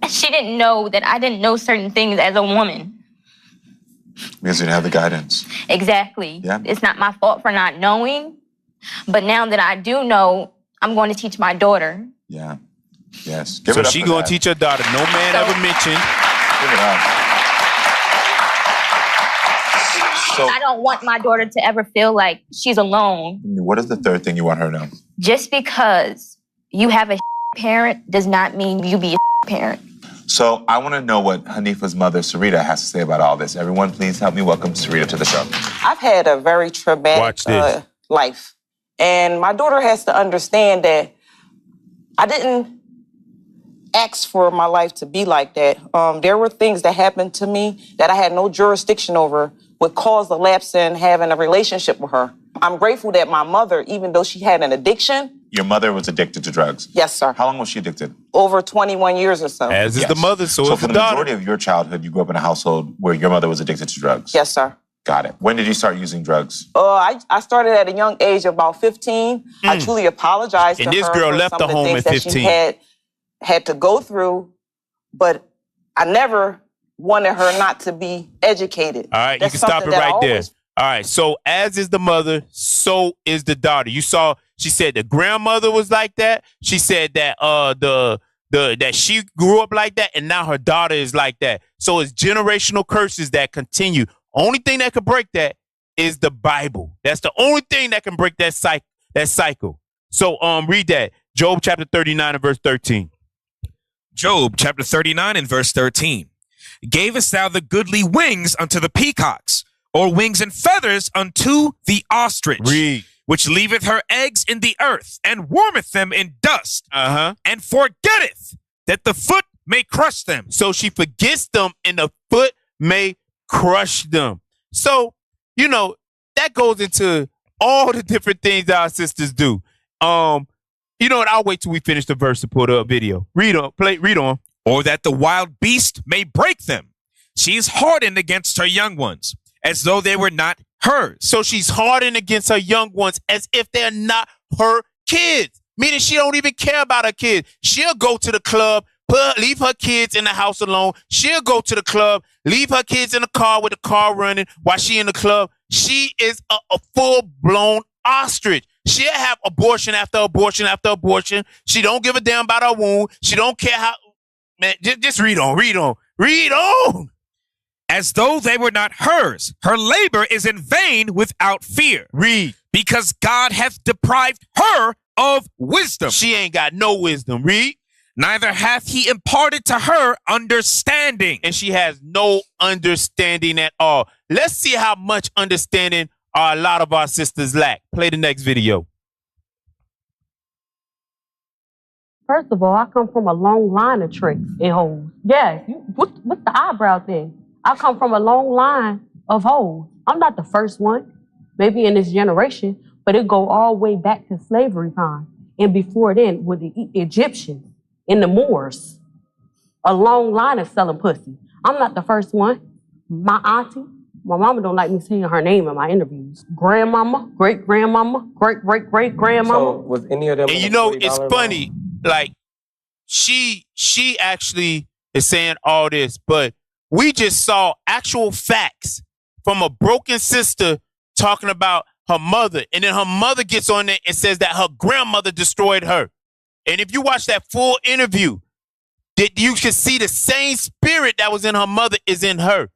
she didn't know that I didn't know certain things as a woman. Because you didn't have the guidance. Exactly. Yeah. It's not my fault for not knowing, but now that I do know, I'm going to teach my daughter. Yeah. Yes. So she going to teach her daughter. No man ever mentioned. Give it up. So, I don't want my daughter to ever feel like she's alone. What is the third thing you want her to know? Just because you have a parent does not mean you be a parent. So I want to know what Hanifa's mother, Sarita, has to say about all this. Everyone, please help me welcome Sarita to the show. I've had a very traumatic life. And my daughter has to understand that I didn't ask for my life to be like that. There were things that happened to me that I had no jurisdiction over, would cause a lapse in having a relationship with her. I'm grateful that my mother, even though she had an addiction... Your mother was addicted to drugs? Yes, sir. How long was she addicted? Over 21 years or so. As is the mother, so is for the the daughter. majority of your childhood, you grew up in a household where your mother was addicted to drugs? Yes, sir. Got it. When did you start using drugs? I started at a young age, about 15. I truly apologized to her. And this girl left the home at 15. She had to go through, but I never wanted her not to be educated. All right, you can stop it right there. All right, so as is the mother, so is the daughter. You saw, she said the grandmother was like that. She said that that she grew up like that, and now her daughter is like that. So it's generational curses that continue. Only thing that could break that is the Bible. That's the only thing that can break that cycle. So read that. Job chapter 39 and verse 13. Job chapter 39 and verse 13. Gavest thou the goodly wings unto the peacocks, or wings and feathers unto the ostrich, Read. Which leaveth her eggs in the earth, and warmeth them in dust, and forgetteth that the foot may crush them. So she forgets them, and the foot may crush them. So, you know, that goes into all the different things that our sisters do. You know what? I'll wait till we finish the verse to put a video. Read on. Or that the wild beast may break them. She is hardened against her young ones, as though they were not hers. So she's hardened against her young ones as if they're not her kids. Meaning she don't even care about her kids. She'll go to the club, leave her kids in the house alone. She'll go to the club, leave her kids in the car with the car running while she in the club. She is a full-blown ostrich. She'll have abortion after abortion after abortion. She don't give a damn about her wound. She don't care how... Man, just read on. As though they were not hers. Her labor is in vain without fear. Read. Because God hath deprived her of wisdom. She ain't got no wisdom. Read. Neither hath he imparted to her understanding. And she has no understanding at all. Let's see how much understanding a lot of our sisters lack. Play the next video. First of all, I come from a long line of tricks and hoes. Yes, what's the eyebrow thing? I come from a long line of hoes. I'm not the first one, maybe in this generation, but it go all the way back to slavery time. And before then, with the Egyptians and the Moors, a long line of selling pussy. I'm not the first one. My auntie, my mama don't like me saying her name in my interviews. Grandmama, great-grandmama, great-great-great-grandmama. So was any of them... And you know, it's funny. Like, she actually is saying all this, but we just saw actual facts from a broken sister talking about her mother. And then her mother gets on there and says that her grandmother destroyed her. And if you watch that full interview, that you can see the same spirit that was in her mother is in her.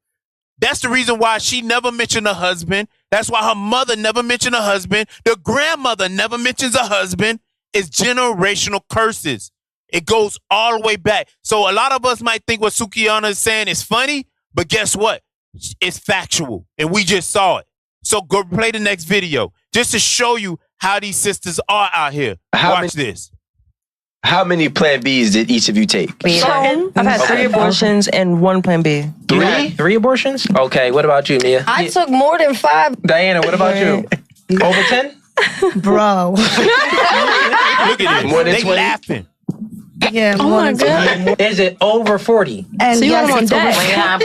That's the reason why she never mentioned her husband. That's why her mother never mentioned her husband. The grandmother never mentions her husband. It's generational curses. It goes all the way back. So a lot of us might think what Sukiyana is saying is funny, but guess what? It's factual, and we just saw it. So go play the next video just to show you how these sisters are out here. Watch this. How many Plan Bs did each of you take? I've had 3 abortions and 1 Plan B. 3? 3 abortions? Okay, what about you, Nia? I took more than 5. Diana, what about you? Over 10? Bro. Look at this. More than they 20? laughing. Yeah, oh my God. Is it over 40? And so you yes, got them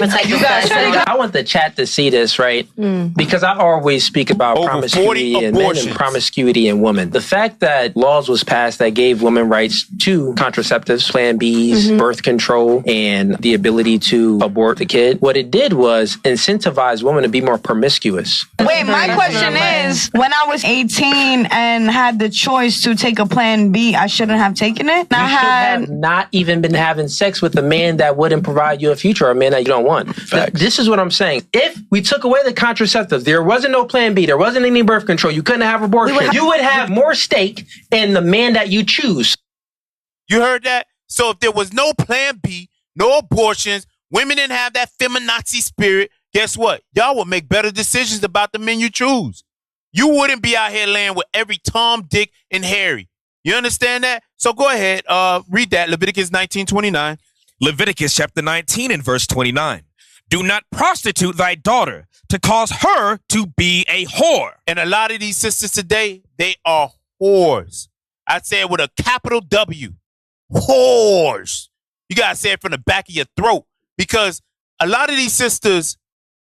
on deck. you guys, I want the chat to see this, right? Because I always speak about over promiscuity in men and promiscuity in women. The fact that laws was passed that gave women rights to contraceptives, Plan Bs, birth control, and the ability to abort the kid, what it did was incentivize women to be more promiscuous. Wait, my question is, when I was 18 and had the choice to take a Plan B, I shouldn't have taken it? You should have not even been having sex with a man that wouldn't provide you a future, or a man that you don't want. This is what I'm saying. If we took away the contraceptives, there wasn't no Plan B, there wasn't any birth control, you couldn't have abortion, you would have more stake in the man that you choose. You heard that? So if there was no Plan B, no abortions, women didn't have that feminazi spirit, guess what? Y'all would make better decisions about the men you choose. You wouldn't be out here laying with every Tom, Dick, and Harry. You understand that? So go ahead, read that, Leviticus 19:29. Leviticus chapter 19 and verse 29. Do not prostitute thy daughter to cause her to be a whore. And a lot of these sisters today, they are whores. I say it with a capital W. Whores. You got to say it from the back of your throat, because a lot of these sisters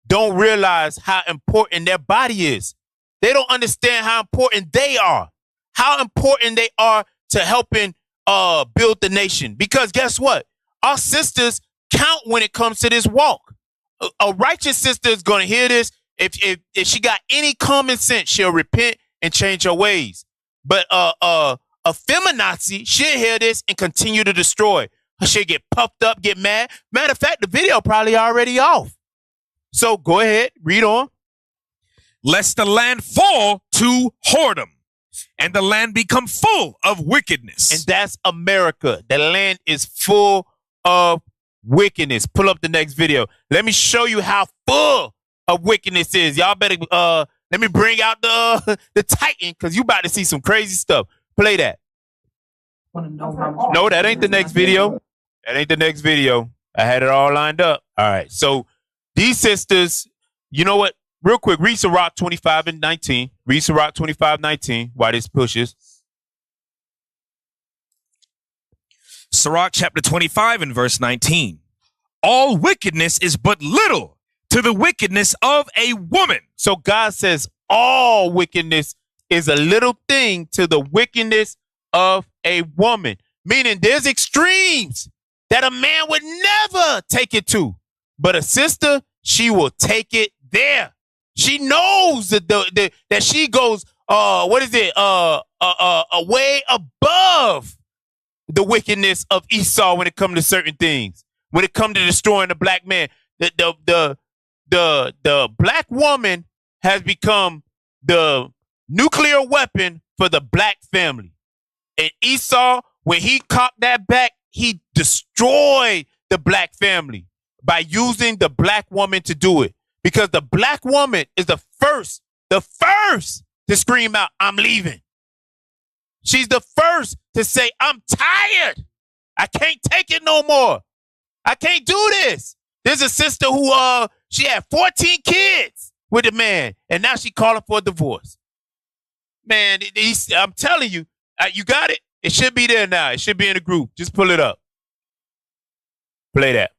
don't realize how important their body is. They don't understand how important they are. How important they are to helping build the nation. Because guess what? Our sisters count when it comes to this walk. A righteous sister is going to hear this. If she got any common sense, she'll repent and change her ways. But a feminazi, she'll hear this and continue to destroy. She'll get puffed up, get mad. Matter of fact, the video probably already off. So go ahead, read on. Lest the land fall to whoredom, and the land become full of wickedness. And that's America. The land is full of wickedness. Pull up the next video. Let me show you how full of wickedness is. Y'all better let me bring out the Titan, because you about to see some crazy stuff. Play that. No, that ain't the next video. That ain't the next video. I had it all lined up. All right. So these sisters, you know what? Real quick, read Sirach 25 and 19. Read Sirach 25:19 while this pushes. Sirach chapter 25 and verse 19. All wickedness is but little to the wickedness of a woman. So God says all wickedness is a little thing to the wickedness of a woman. Meaning there's extremes that a man would never take it to. But a sister, she will take it there. She knows that she goes, way above the wickedness of Esau when it comes to certain things. When it comes to destroying the black man, the black woman has become the nuclear weapon for the black family. And Esau, when he cocked that back, he destroyed the black family by using the black woman to do it. Because the black woman is the first to scream out, I'm leaving. She's the first to say, I'm tired. I can't take it no more. I can't do this. There's a sister who she had 14 kids with a man, and now she calling for a divorce. Man, I'm telling you, you got it. It should be there now. It should be in the group. Just pull it up. Play that.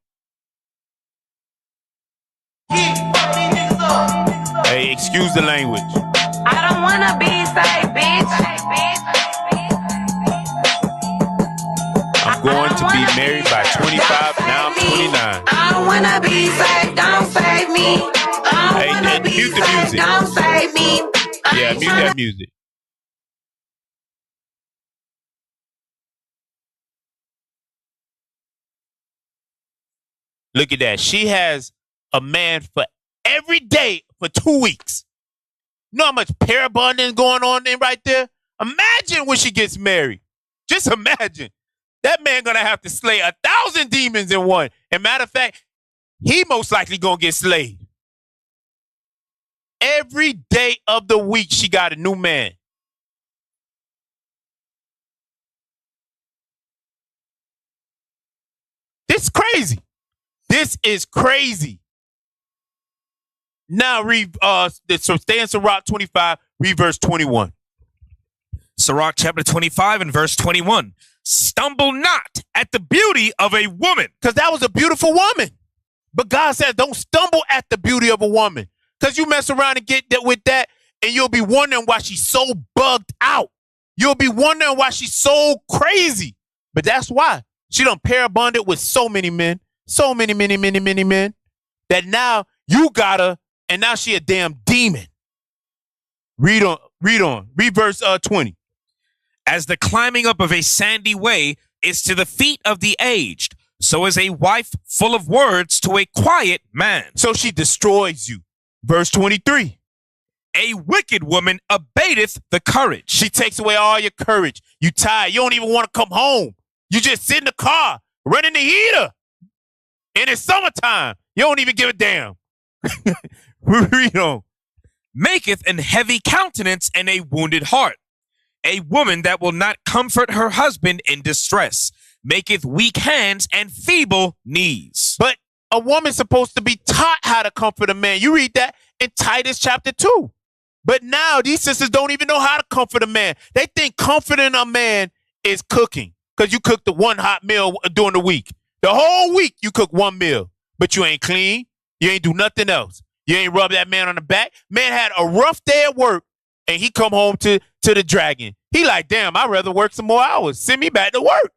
Hey, excuse the language. I don't want to be saved, bitch. I'm going to be married by 25, now I'm 29. I don't want to be saved, don't save me. Hey, mute the music. Don't save me. Yeah, mute that music. Look at that. She has a man for every day for 2 weeks. You know how much pair bonding going on in right there? Imagine when she gets married. Just imagine. That man gonna have to slay 1,000 demons in one. And matter of fact, he most likely gonna get slayed. Every day of the week, she got a new man. This is crazy. This is crazy. Now read so stay in Sirach 25, read verse 21. Sirach chapter 25 and verse 21. Stumble not at the beauty of a woman. Because that was a beautiful woman. But God says don't stumble at the beauty of a woman. Because you mess around and get that with that, and you'll be wondering why she's so bugged out. You'll be wondering why she's so crazy. But that's why. She done pair bonded with so many men. So many men. That now you got her, and now she a damn demon. Read on. Read verse 20. As the climbing up of a sandy way is to the feet of the aged, so is a wife full of words to a quiet man. So she destroys you. Verse 23. A wicked woman abateth the courage. She takes away all your courage. You tired. You don't even want to come home. You just sit in the car, running the heater. And it's summertime. You don't even give a damn. Read on. Maketh an heavy countenance and a wounded heart. A woman that will not comfort her husband in distress, maketh weak hands and feeble knees. But a woman's supposed to be taught how to comfort a man. You read that in Titus chapter 2. But now these sisters don't even know how to comfort a man. They think comforting a man is cooking. Because you cook the one hot meal during the week. The whole week you cook one meal. But you ain't clean. You ain't do nothing else. You ain't rub that man on the back. Man had a rough day at work. And he come home to the dragon. He like, damn, I'd rather work some more hours. Send me back to work.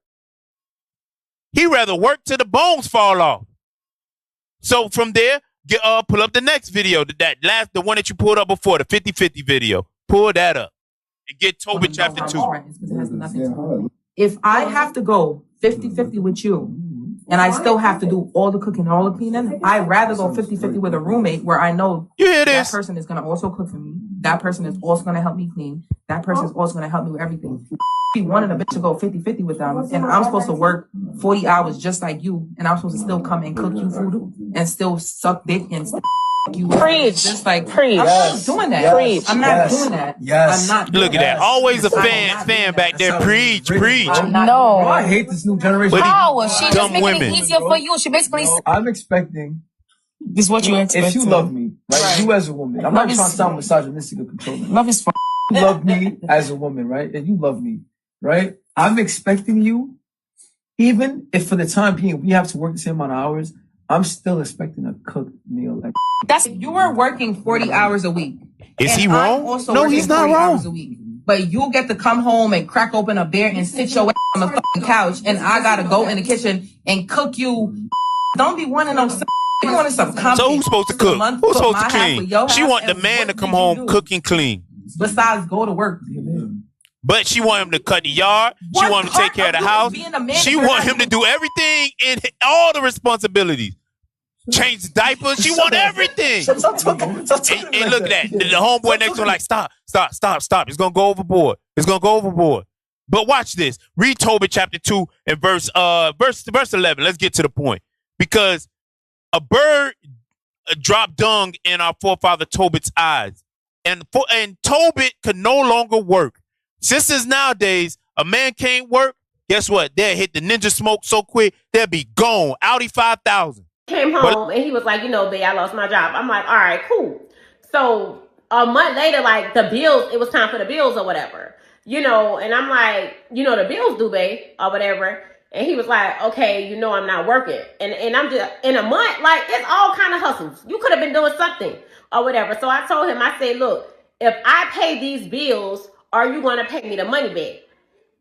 He rather work till the bones fall off. So from there, pull up the next video. The one that you pulled up before, the 50-50 video. Pull that up. And get Tobit chapter 2. If I have to go 50-50 with you, and I still have to do all the cooking, all the cleaning, I'd rather go 50-50 with a roommate where I know that person is going to also cook for me. That person is also going to help me clean. That person is also going to help me with everything. She wanted a bitch to go 50-50 with them, and I'm supposed to work 40 hours just like you, and I'm supposed to still come and cook you food and still suck dick and still you. Preach. Just like, preach. I'm not doing that. Preach. I'm not doing that. Yes. I'm not doing Look at that. Always a fan back there. Preach. No. I hate this new generation. How? She just making it easier for you. She basically. I'm expecting. This is what you expect. If you love me, right? You as a woman. I'm not trying to sound misogynistic or controlling. Love is fun. You love me as a woman, right? And you love me, right? I'm expecting you, even if for the time being we have to work the same amount of hours, I'm still expecting a cooked meal. Like that's you were working 40 hours a week. Is he wrong? No, he's not wrong. Hours a week. But you get to come home and crack open a beer and sit your ass on the fucking couch, and I gotta go in the kitchen and cook you. Don't be one of those. You wanted some so who's supposed to cook? Who's supposed to clean? She want the man to come home cooking clean. Besides go to work. But she want him to cut the yard. She want him to take care of the house. She want him to do everything in all the responsibilities. Change the diapers. She want everything. And look at that. The homeboy next to her like, stop. It's going to go overboard. But watch this. Read Tobit chapter 2 and verse 11. Let's get to the point. Because a bird dropped dung in our forefather Tobit's eyes. And Tobit could no longer work. Sisters nowadays, a man can't work. Guess what? They'll hit the ninja smoke so quick, they'll be gone. Audi 5000. Came home and he was like, babe, I lost my job. I'm like, all right, cool. So a month later, like it was time for the bills or whatever, and I'm like, the bills due, babe, or whatever. And he was like, okay, I'm not working. And I'm just in a month, like it's all kind of hustles. You could have been doing something or whatever. So I told him, I said, look, if I pay these bills, are you going to pay me the money back?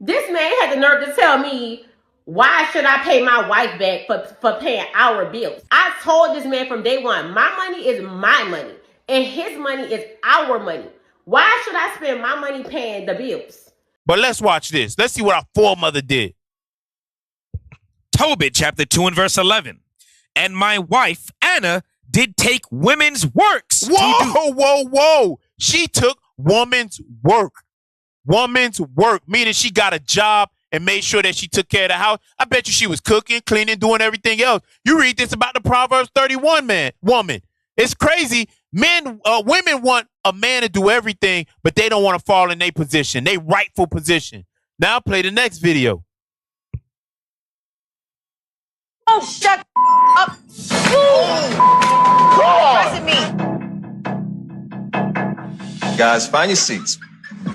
This man had the nerve to tell me, why should I pay my wife back for paying our bills? I told this man from day one, my money is my money and his money is our money. Why should I spend my money paying the bills? But let's watch this. Let's see what our foremother did. Tobit chapter 2 and verse 11. And my wife, Anna, did take women's works. Whoa. She took woman's work. Meaning she got a job and made sure that she took care of the house. I bet you she was cooking, cleaning, doing everything else. You read this about the Proverbs 31 woman. It's crazy. Women want a man to do everything, but they don't want to fall in their position, their rightful position. Now play the next video. Oh, shut up. Pressing me. Guys, find your seats.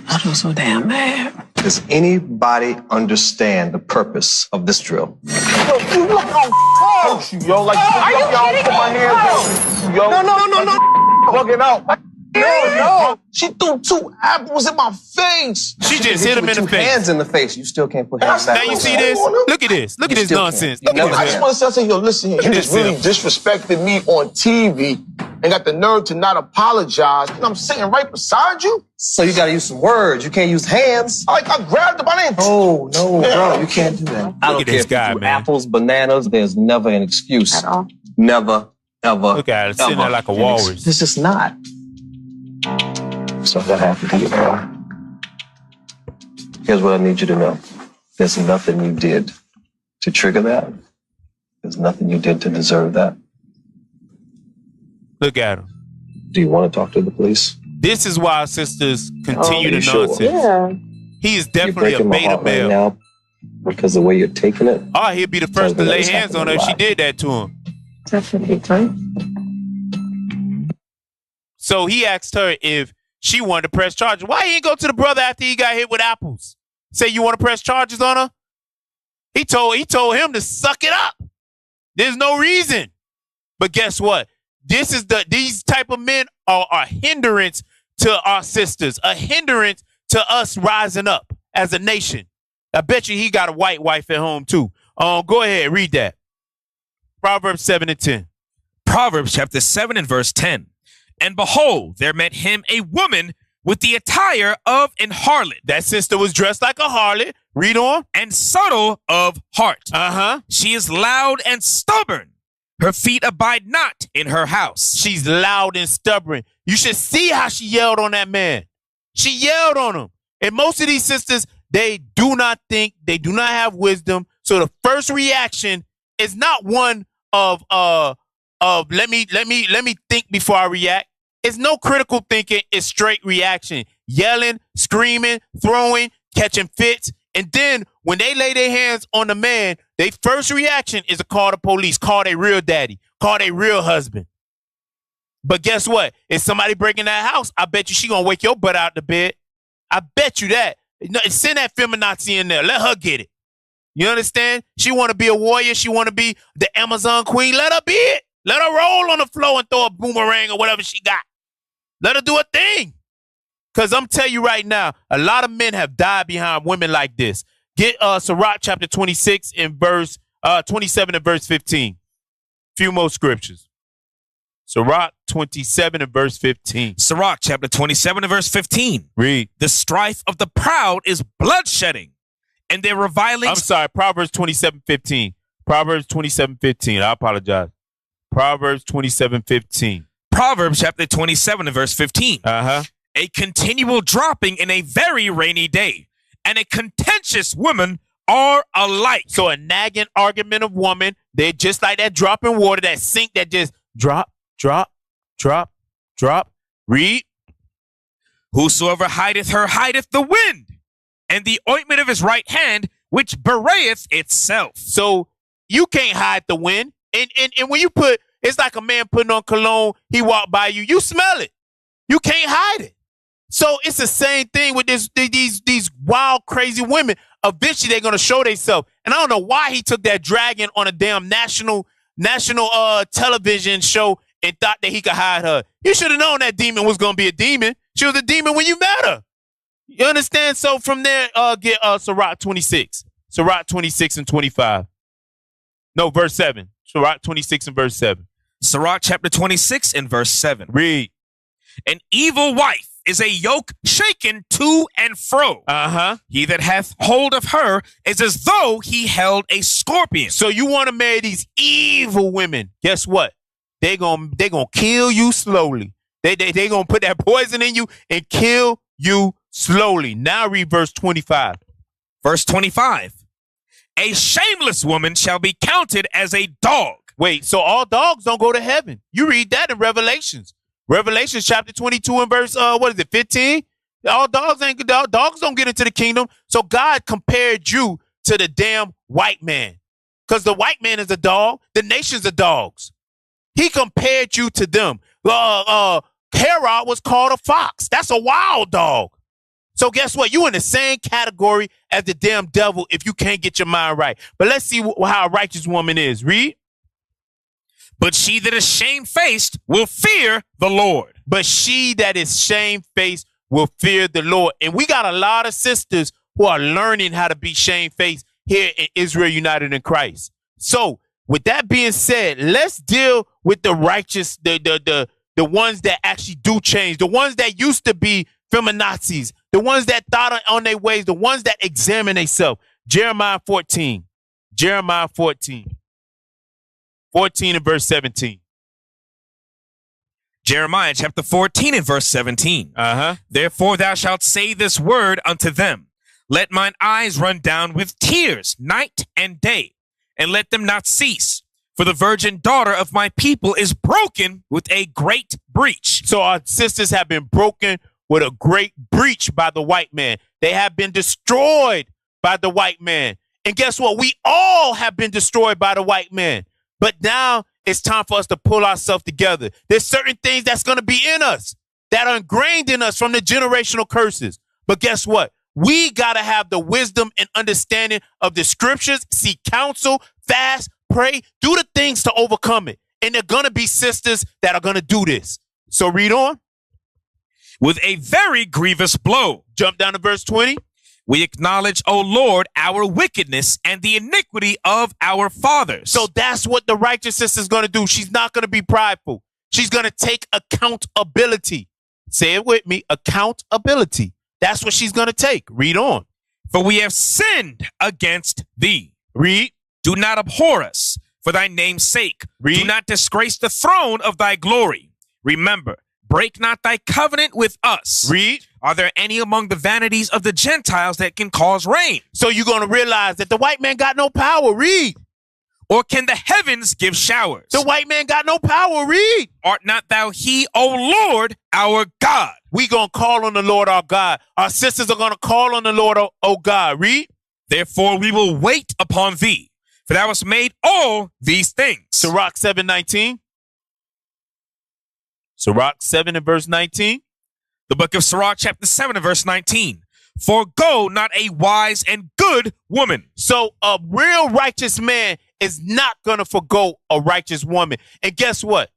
I feel so damn mad. Does anybody understand the purpose of this drill? Yo, you look on yo, like, are you kidding my me? hands yo. No. Bugging out. No. She threw 2 apples in my face. She just hit him in the face. Hands in the face. You still can't put hands back. Now you see this? Look at this. Look at this nonsense. I just want to say, yo, listen here. You just really disrespected me on TV and got the nerve to not apologize. And I'm sitting right beside you. So you got to use some words. You can't use hands. I grabbed the banana. Oh, no, bro. You can't do that. I don't care if you do apples, bananas. There's never an excuse. At all. Never, ever. Look at it. Sitting there like a walrus. This is not. So that happened to you, bro. Here's what I need you to know. There's nothing you did to trigger that. There's nothing you did to deserve that. Look at him. Do you want to talk to the police? This is why our sisters continue the nonsense. Sure? Yeah. He is definitely a beta male. Right now because the way you're taking it. Oh, he'd be the first to lay hands on her if she did that to him. Definitely, right? So he asked her if she wanted to press charges. Why he didn't go to the brother after he got hit with apples? Say, you want to press charges on her? He told him to suck it up. There's no reason. But guess what? These type of men are a hindrance to our sisters, a hindrance to us rising up as a nation. I bet you he got a white wife at home too. Go ahead, read that. Proverbs 7 and 10. Proverbs chapter 7 and verse 10. And behold, there met him a woman with the attire of an harlot. That sister was dressed like a harlot. Read on. And subtle of heart. Uh-huh. She is loud and stubborn. Her feet abide not in her house. She's loud and stubborn. You should see how she yelled on that man. She yelled on him. And most of these sisters, they do not think, they do not have wisdom. So the first reaction is not one of let me think before I react. It's no critical thinking. It's straight reaction. Yelling, screaming, throwing, catching fits. And then when they lay their hands on the man, their first reaction is to call the police, call their real daddy, call their real husband. But guess what? If somebody breaking that house, I bet you she gonna wake your butt out the bed. I bet you that. Send that feminazi in there. Let her get it. You understand? She want to be a warrior. She want to be the Amazon queen. Let her be it. Let her roll on the floor and throw a boomerang or whatever she got. Let her do a thing. Because I'm telling you right now, a lot of men have died behind women like this. Get Sirach chapter 26 and verse 27 and verse 15. Few more scriptures. Sirach 27 and verse 15. Sirach chapter 27 and verse 15. Read. The strife of the proud is bloodshedding, and their reviling. I'm sorry, Proverbs 27:15. Proverbs 27:15. I apologize. Proverbs 27:15. Proverbs chapter 27 and verse 15. Uh-huh. A continual dropping in a very rainy day, and a contentious woman are alike. So a nagging, argumentative woman, they're just like that drop in water, that sink that just drop, drop, drop, drop. Read. Whosoever hideth her hideth the wind, and the ointment of his right hand, which bewrayeth itself. So you can't hide the wind. And when you put, it's like a man putting on cologne, he walked by you, you smell it. You can't hide it. So it's the same thing with these wild, crazy women. Eventually they're gonna show themselves. And I don't know why he took that dragon on a damn national television show and thought that he could hide her. You should have known that demon was gonna be a demon. She was a demon when you met her. You understand? So from there, get Sirach 26. Sirach 26 and 25. No, verse 7. Sirach 26 and verse 7. Sirach chapter 26 and verse 7. Read. An evil wife is a yoke shaken to and fro. Uh-huh. He that hath hold of her is as though he held a scorpion. So you want to marry these evil women. Guess what? They gonna kill you slowly. They gonna put that poison in you and kill you slowly. Now read verse 25. Verse 25. A shameless woman shall be counted as a dog. Wait, so all dogs don't go to heaven. You read that in Revelations. Revelations chapter 22 and verse, 15? All dogs don't get into the kingdom. So God compared you to the damn white man. Because the white man is a dog. The nations are dogs. He compared you to them. Herod was called a fox. That's a wild dog. So guess what? You in the same category as the damn devil if you can't get your mind right. But let's see how a righteous woman is. Read. But she that is shamefaced will fear the Lord. But she that is shamefaced will fear the Lord. And we got a lot of sisters who are learning how to be shamefaced here in Israel United in Christ. So with that being said, let's deal with the righteous, the ones that actually do change, the ones that used to be feminazis, the ones that thought on their ways, the ones that examine themselves. Jeremiah 14. Jeremiah 14. 14 and verse 17. Jeremiah chapter 14 and verse 17. Therefore thou shalt say this word unto them. Let mine eyes run down with tears night and day, and let them not cease. For the virgin daughter of my people is broken with a great breach. So our sisters have been broken with a great breach by the white man. They have been destroyed by the white man. And guess what? We all have been destroyed by the white man. But now it's time for us to pull ourselves together. There's certain things that's going to be in us that are ingrained in us from the generational curses. But guess what? We got to have the wisdom and understanding of the scriptures, seek counsel, fast, pray, do the things to overcome it. And there are going to be sisters that are going to do this. So read on. With a very grievous blow. Jump down to verse 20. We acknowledge, O Lord, our wickedness and the iniquity of our fathers. So that's what the righteous sister is going to do. She's not going to be prideful. She's going to take accountability. Say it with me. Accountability. That's what she's going to take. Read on. For we have sinned against thee. Read. Do not abhor us for thy name's sake. Read. Do not disgrace the throne of thy glory. Remember, break not thy covenant with us. Read. Are there any among the vanities of the Gentiles that can cause rain? So you're going to realize that the white man got no power. Read. Or can the heavens give showers? The white man got no power. Read. Art not thou he, O Lord, our God? We going to call on the Lord our God. Our sisters are going to call on the Lord, O God. Read. Therefore we will wait upon thee, for thou hast made all these things. Sirach 7:19. Sirach 7 and verse 19. The book of Sirach chapter 7 and verse 19. Forgo not a wise and good woman. So a real righteous man is not going to forgo a righteous woman. And guess what?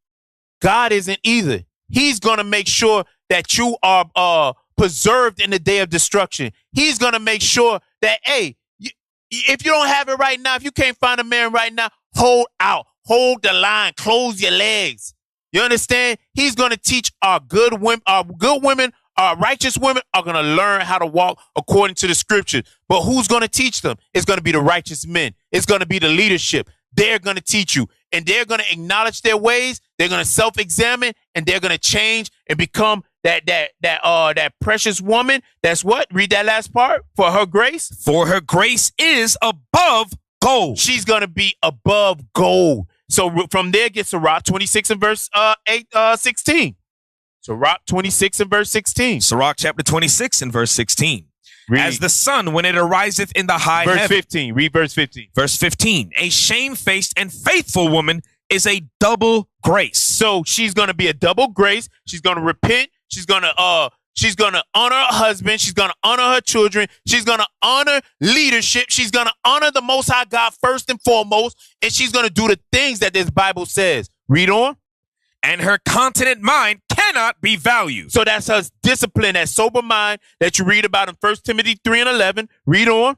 God isn't either. He's going to make sure that you are preserved in the day of destruction. He's going to make sure that, hey, if you don't have it right now, if you can't find a man right now, hold out, hold the line, close your legs. You understand? He's going to teach our good women, our righteous women are going to learn how to walk according to the scriptures. But who's going to teach them? It's going to be the righteous men. It's going to be the leadership. They're going to teach you, and they're going to acknowledge their ways. They're going to self-examine, and they're going to change and become that precious woman. That's what? Read that last part. For her grace. For her grace is above gold. She's going to be above gold. So from there, get Sirach 26 and verse 16. Sirach 26 and verse 16. Sirach chapter 26 and verse 16. Read. As the sun when it ariseth in the high verse heaven. 15. Read verse 15. Verse 15. A shamefaced and faithful woman is a double grace. So she's going to be a double grace. She's going to repent. She's going to honor her husband. She's going to honor her children. She's going to honor leadership. She's going to honor the Most High God first and foremost. And she's going to do the things that this Bible says. Read on. And her continent mind cannot be valued. So that's her discipline, that sober mind that you read about in 1 Timothy 3 and 11. Read on.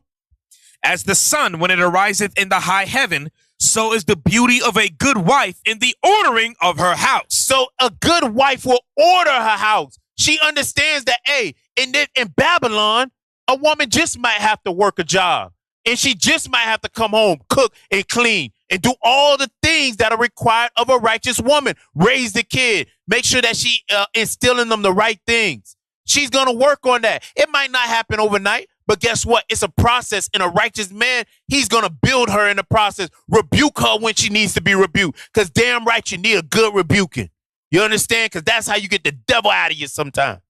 As the sun when it ariseth in the high heaven, so is the beauty of a good wife in the ordering of her house. So a good wife will order her house. She understands that, hey, in Babylon, a woman just might have to work a job. And she just might have to come home, cook and clean and do all the things that are required of a righteous woman. Raise the kid. Make sure that she instill in them the right things. She's going to work on that. It might not happen overnight, But guess what? It's a process, and a righteous man, he's going to build her in the process, rebuke her when she needs to be rebuked, because damn right you need a good rebuking. You understand? Because that's how you get the devil out of you sometimes.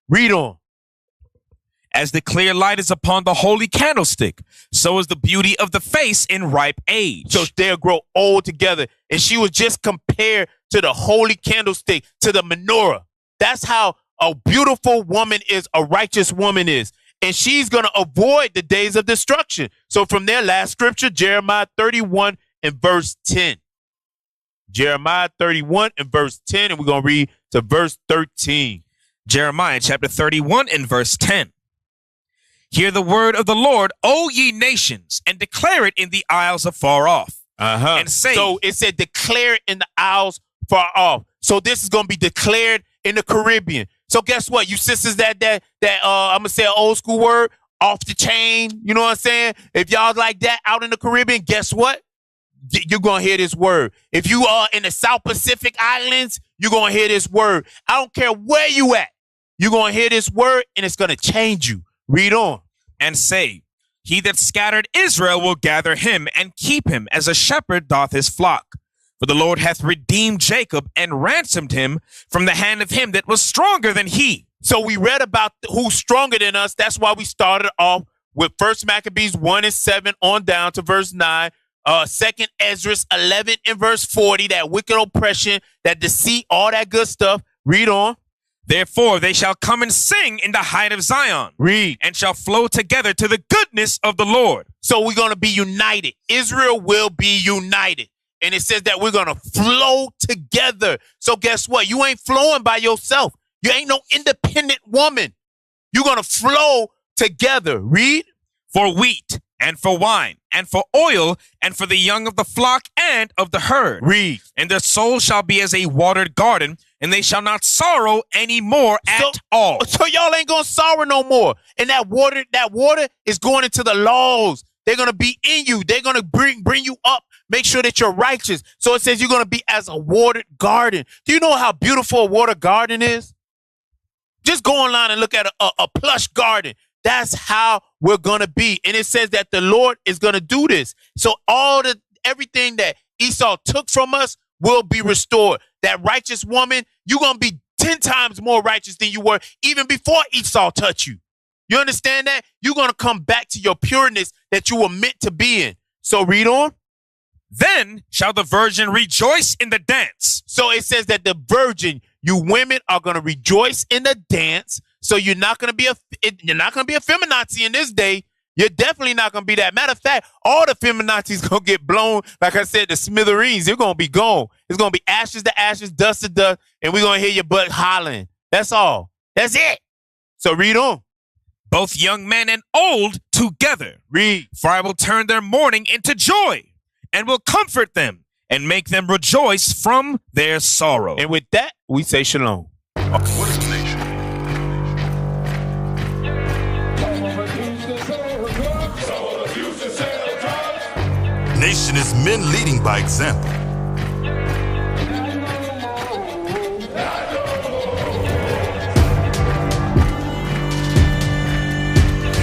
Read on. As the clear light is upon the holy candlestick, so is the beauty of the face in ripe age. So they'll grow old together. And she was just compared to the holy candlestick, to the menorah. That's how a beautiful woman is, a righteous woman is. And she's going to avoid the days of destruction. So from their last scripture, Jeremiah 31 and verse 10. Jeremiah 31 and verse 10, and we're going to read to verse 13. Jeremiah chapter 31 and verse 10. Hear the word of the Lord, O ye nations, and declare it in the isles afar off. And say, so it said declare it in the isles far off. So this is going to be declared in the Caribbean. So guess what? You sisters that I'm going to say an old school word, off the chain, you know what I'm saying? If y'all like that out in the Caribbean, guess what? You're going to hear this word. If you are in the South Pacific Islands, you're going to hear this word. I don't care where you at. You're going to hear this word, and it's going to change you. Read on. And say, he that scattered Israel will gather him and keep him as a shepherd doth his flock. For the Lord hath redeemed Jacob and ransomed him from the hand of him that was stronger than he. So we read about who's stronger than us. That's why we started off with 1 Maccabees 1 and 7 on down to verse 9. 2 Ezra 11 and verse 40, that wicked oppression, that deceit, all that good stuff. Read on. Therefore they shall come and sing in the height of Zion. Read. And shall flow together to the goodness of the Lord. So we're going to be united. Israel will be united. And it says that we're going to flow together. So guess what? You ain't flowing by yourself. You ain't no independent woman. You're going to flow together. Read. For wheat and for wine and for oil and for the young of the flock and of the herd. Read. And their soul shall be as a watered garden, and they shall not sorrow any more at all. So y'all ain't going to sorrow no more. And that water is going into the laws. They're going to be in you. They're going to bring you up. Make sure that you're righteous. So it says you're going to be as a watered garden. Do you know how beautiful a watered garden is? Just go online and look at a plush garden. That's how we're going to be. And it says that the Lord is going to do this. So everything that Esau took from us will be restored. That righteous woman, you're going to be 10 times more righteous than you were even before Esau touched you. You understand that? You're going to come back to your pureness that you were meant to be in. So read on. Then shall the virgin rejoice in the dance. So it says that the virgin, you women, are going to rejoice in the dance. So you're not going to be a feminazi in this day. You're definitely not going to be that. Matter of fact, all the feminazis going to get blown. Like I said, the smithereens, they're going to be gone. It's going to be ashes to ashes, dust to dust, and we're going to hear your butt hollering. That's all. That's it. So read on. Both young men and old together. Read. For I will turn their mourning into joy and will comfort them and make them rejoice from their sorrow. And with that, we say shalom. What is the nation? Nation is men leading by example.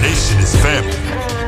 Nation is family.